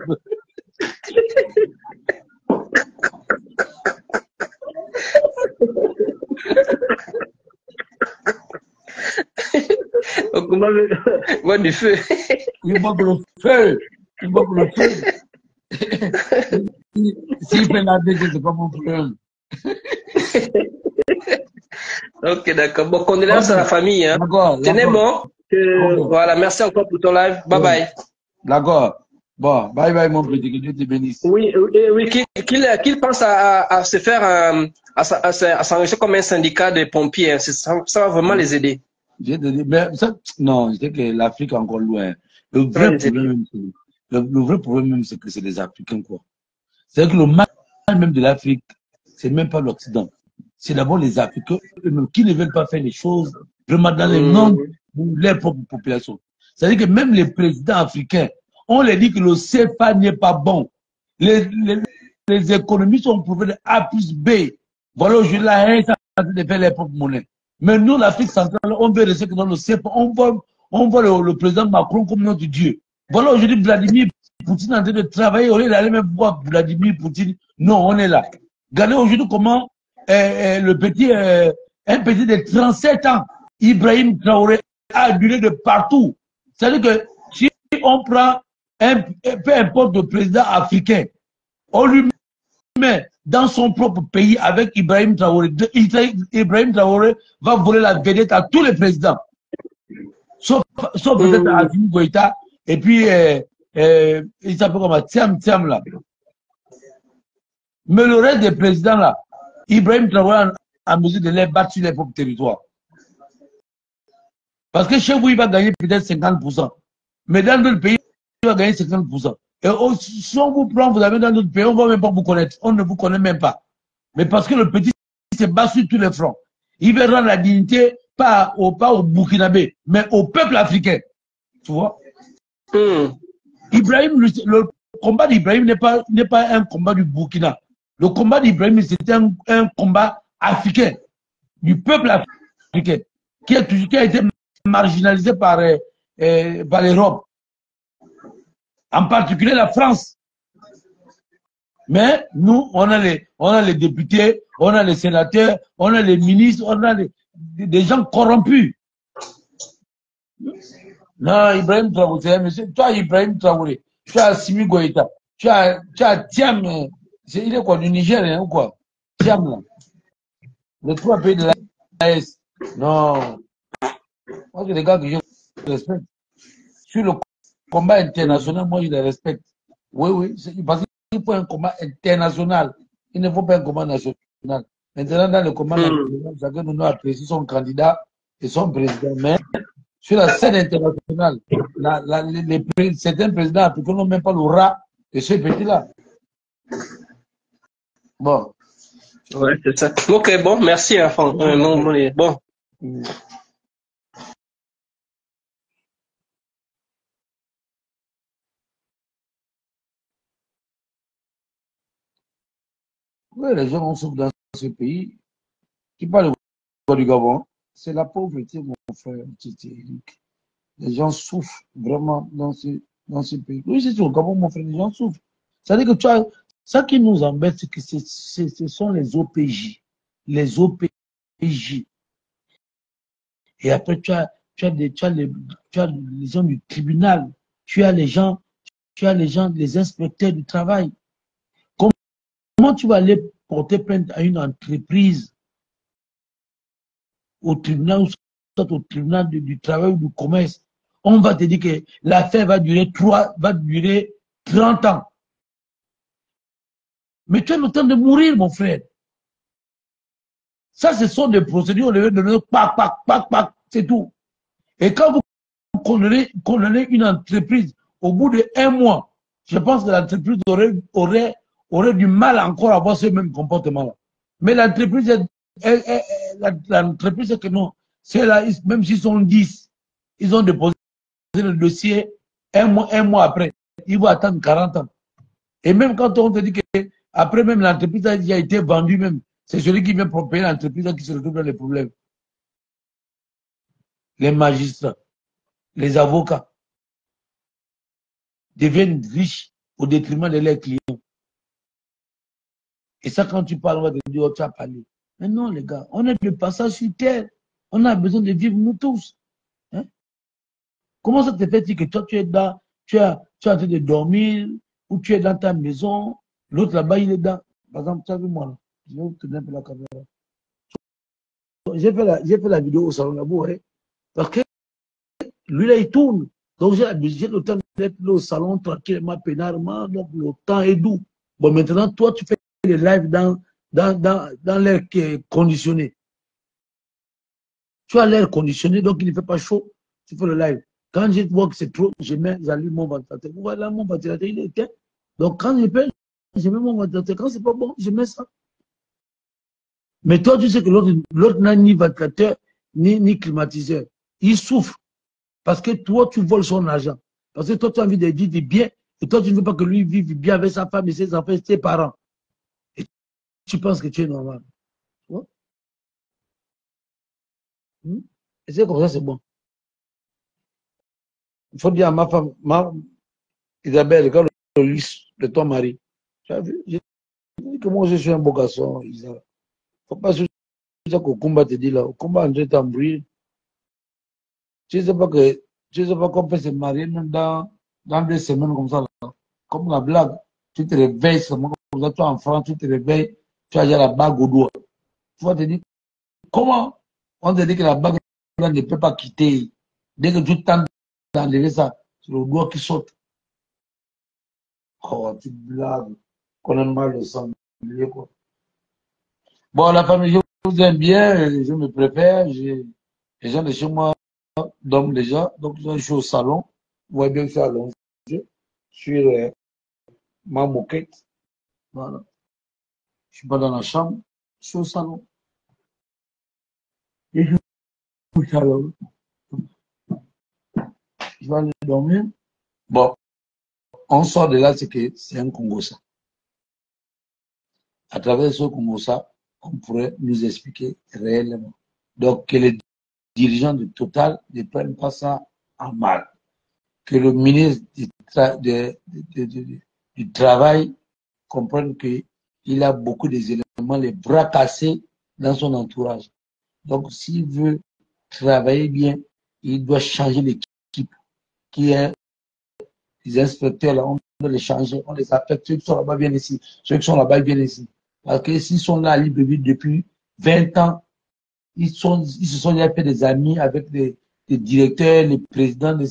Okumba voit du feu. Il voit le feu. Il voit le feu. S'il fait la tête, c'est pas mon problème. Ok, d'accord. Bon, condoléances à la famille. Hein. Tenez bon. Voilà, merci encore pour ton live. Bye bye. D'accord. Bon, bye bye mon petit, que Dieu te bénisse. Oui, qu'il pense à se faire, à s'enregistrer comme un syndicat de pompiers. Hein. Ça va vraiment les aider. Mais ça, non, je sais que l'Afrique est encore loin. Le vrai problème même, c'est que c'est les Africains, quoi. C'est que le mal même de l'Afrique, c'est même pas l'Occident. C'est d'abord les Africains eux-mêmes qui ne veulent pas faire les choses vraiment dans les normes pour leur propre population. C'est-à-dire que même les présidents africains, on leur dit que le CFA n'est pas bon. Les économies sont prouvées de A plus B. Voilà, aujourd'hui, la haine est en train de faire leur propre monnaie. Mais nous, l'Afrique centrale, on veut rester dans le CFA. On voit le président Macron comme notre Dieu. Voilà, aujourd'hui, Vladimir Poutine est en train de travailler. Au lieu d'aller même voir Vladimir Poutine. Non, on est là. Regardez aujourd'hui comment un petit de 37 ans, Ibrahim Traoré, a adulé de partout. C'est-à-dire que si on prend peu importe le président africain, on lui met dans son propre pays avec Ibrahim Traoré. Ibrahim Traoré va voler la vedette à tous les présidents. Sauf peut-être à Assimi Goïta. Et puis, il s'appelle comme Tiam là. Mais le reste des présidents là, Ibrahim Traoré a mesure de les battre sur les propres territoires. Parce que chez vous, il va gagner peut-être 50%. Mais dans d'autres pays, il va gagner 50%. Et si on vous prend, vous avez dans d'autres pays, on ne va même pas vous connaître. On ne vous connaît même pas. Mais parce que le petit se bat sur tous les fronts. Il veut rendre la dignité pas au Burkinabé, mais au peuple africain. Tu vois? Ibrahim, le combat d'Ibrahim n'est pas un combat du Burkina. Le combat d'Ibrahim, c'était un combat africain, du peuple africain, qui a été marginalisé par l'Europe, en particulier la France. Mais nous, on a les députés, on a les sénateurs, on a les ministres, on a des gens corrompus. Non, Ibrahim Traoré, monsieur, toi, Ibrahim Traoré, tu as Assimi Goïta, tu as Thiam, il est quoi, du Niger, hein, ou quoi? Thiam, là. Les 3 pays de l'AS. Non. Moi, c'est les gars que je respecte. Sur le combat international, moi, je les respecte. Oui, oui. Parce qu'il faut un combat international. Il ne faut pas un combat national. Maintenant, dans le combat national, chacun de nous apprécie son candidat et son président. Mais sur la scène internationale, certains présidents africains n'ont même pas le rat de ce petit-là. Bon. Ouais, c'est ça. Ok, bon, merci, enfant. Bon. Oui, les gens ont souffert dans ce pays. Qui parle du Gabon, c'est la pauvreté, mon frère. Les gens souffrent vraiment dans ce pays. Oui, c'est au Gabon, mon frère, les gens souffrent. C'est-à-dire que tu as, ça qui nous embête, c'est que ce sont les OPJ. Les OPJ. Et après, tu as les gens du tribunal. Tu as les gens, les inspecteurs du travail. Comment tu vas aller porter plainte à une entreprise au tribunal ou soit au tribunal du travail ou du commerce? On va te dire que l'affaire va durer 30 ans. Mais tu as le temps de mourir, mon frère. Ça, ce sont des procédures, c'est tout. Et quand vous condamnez une entreprise, au bout de 1 mois, je pense que l'entreprise aurait du mal encore à avoir ce même comportement-là. Mais l'entreprise, l'entreprise, c'est que non. C'est là, même s'ils sont 10, ils ont déposé le dossier 1 mois après. Ils vont attendre 40 ans. Et même quand on te dit que après même l'entreprise a été vendue même, c'est celui qui vient pour payer l'entreprise qui se retrouve dans les problèmes. Les magistrats, les avocats deviennent riches au détriment de leurs clients. Et ça, quand tu parles, on va te dire, oh, tu as parlé. Mais non, les gars, on est de passage sur terre. On a besoin de vivre, nous tous. Hein? Comment ça te fait que toi, tu es en train de dormir, ou tu es dans ta maison, l'autre là-bas, il est dans. Par exemple, tu as vu moi là. Je vais vous tenir un peu la caméra. J'ai fait la vidéo au salon là-bas, hein, parce que lui là, il tourne. Donc j'ai le temps d'être au salon tranquillement, pénalement, donc le temps est doux. Bon, maintenant, toi, tu fais des lives dans l'air conditionné. Tu as l'air conditionné, donc il ne fait pas chaud, tu fais le live. Quand je vois que c'est trop, j'allume mon ventilateur. Vous voyez là, mon ventilateur, il est éteint. Donc quand je peux, je mets mon ventilateur. Quand c'est pas bon, je mets ça. Mais toi, tu sais que l'autre n'a ni ventilateur, ni climatiseur. Il souffre. Parce que toi, tu voles son argent. Parce que toi, tu as envie de vivre bien. Et toi, tu ne veux pas que lui vive bien avec sa femme et ses enfants et ses parents. Et tu penses que tu es normal. Ouais. Et c'est comme ça, c'est bon. Il faut dire à ma femme, Isabelle, quand le lisse de ton mari, tu as vu, j'ai dit que moi, je suis un beau garçon, Isa. Il ne faut pas se dire qu'au combat te dit là, au combat, André t'embrouille. Tu ne sais pas qu'on peut se marier même dans 2 semaines comme ça, là. Comme la blague. Tu te réveilles, comme ça, tu es en France, tu te réveilles, tu as déjà la bague au doigt. Tu vas te dire, comment on te dit que la bague ne peut pas quitter. Dès que tu tentes d'enlever ça, c'est le doigt qui saute. Oh, tu blagues. Qu'on aime mal le sang. Quoi. Bon, la famille, je vous aime bien, je me préfère. Les gens de chez moi dorment déjà. Donc, je suis au salon. Vous voyez bien que je suis allongé sur ma moquette. Voilà. Je suis pas dans la chambre, je suis au salon. Et je suis au salon. Je vais aller dormir. Bon, on sort de là, c'est que c'est un Congossa. À travers ce Congossa, on pourrait nous expliquer réellement. Donc, que les dirigeants de Total ne prennent pas ça en mal. Que le ministre du Travail comprenne qu'il a beaucoup des éléments, les bras cassés dans son entourage. Donc, s'il veut travailler bien, il doit changer l'équipe qui est les inspecteurs, là, on doit les changer, on les affecte. Ceux qui sont là-bas viennent ici, ceux qui sont là-bas viennent ici. Parce que s'ils sont là à Libreville depuis 20 ans, ils se sont déjà fait des amis avec les directeurs, les présidents de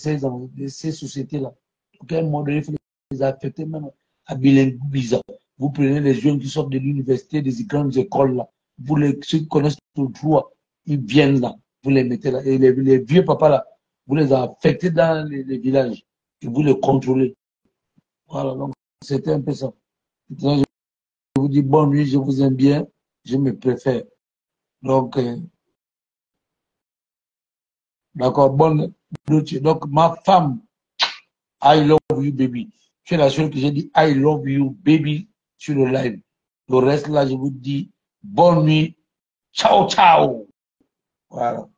ces sociétés-là. Donc, à un moment donné, il faut les affecter même à bilinguisme. Vous prenez les jeunes qui sortent de l'université, des grandes écoles là. Ceux qui connaissent le droit, ils viennent là. Vous les mettez là. Et les vieux papas là, vous les affectez dans les villages. Et vous les contrôlez. Voilà, donc c'était un peu ça. Maintenant, je vous dis bonne nuit, je vous aime bien, je me préfère. Donc, d'accord, bonne nuit. Donc, ma femme, I love you, baby. Tu es la seule que j'ai dit I love you, baby, sur le live. Le reste, là, je vous dis bonne nuit. Ciao, ciao. Voilà.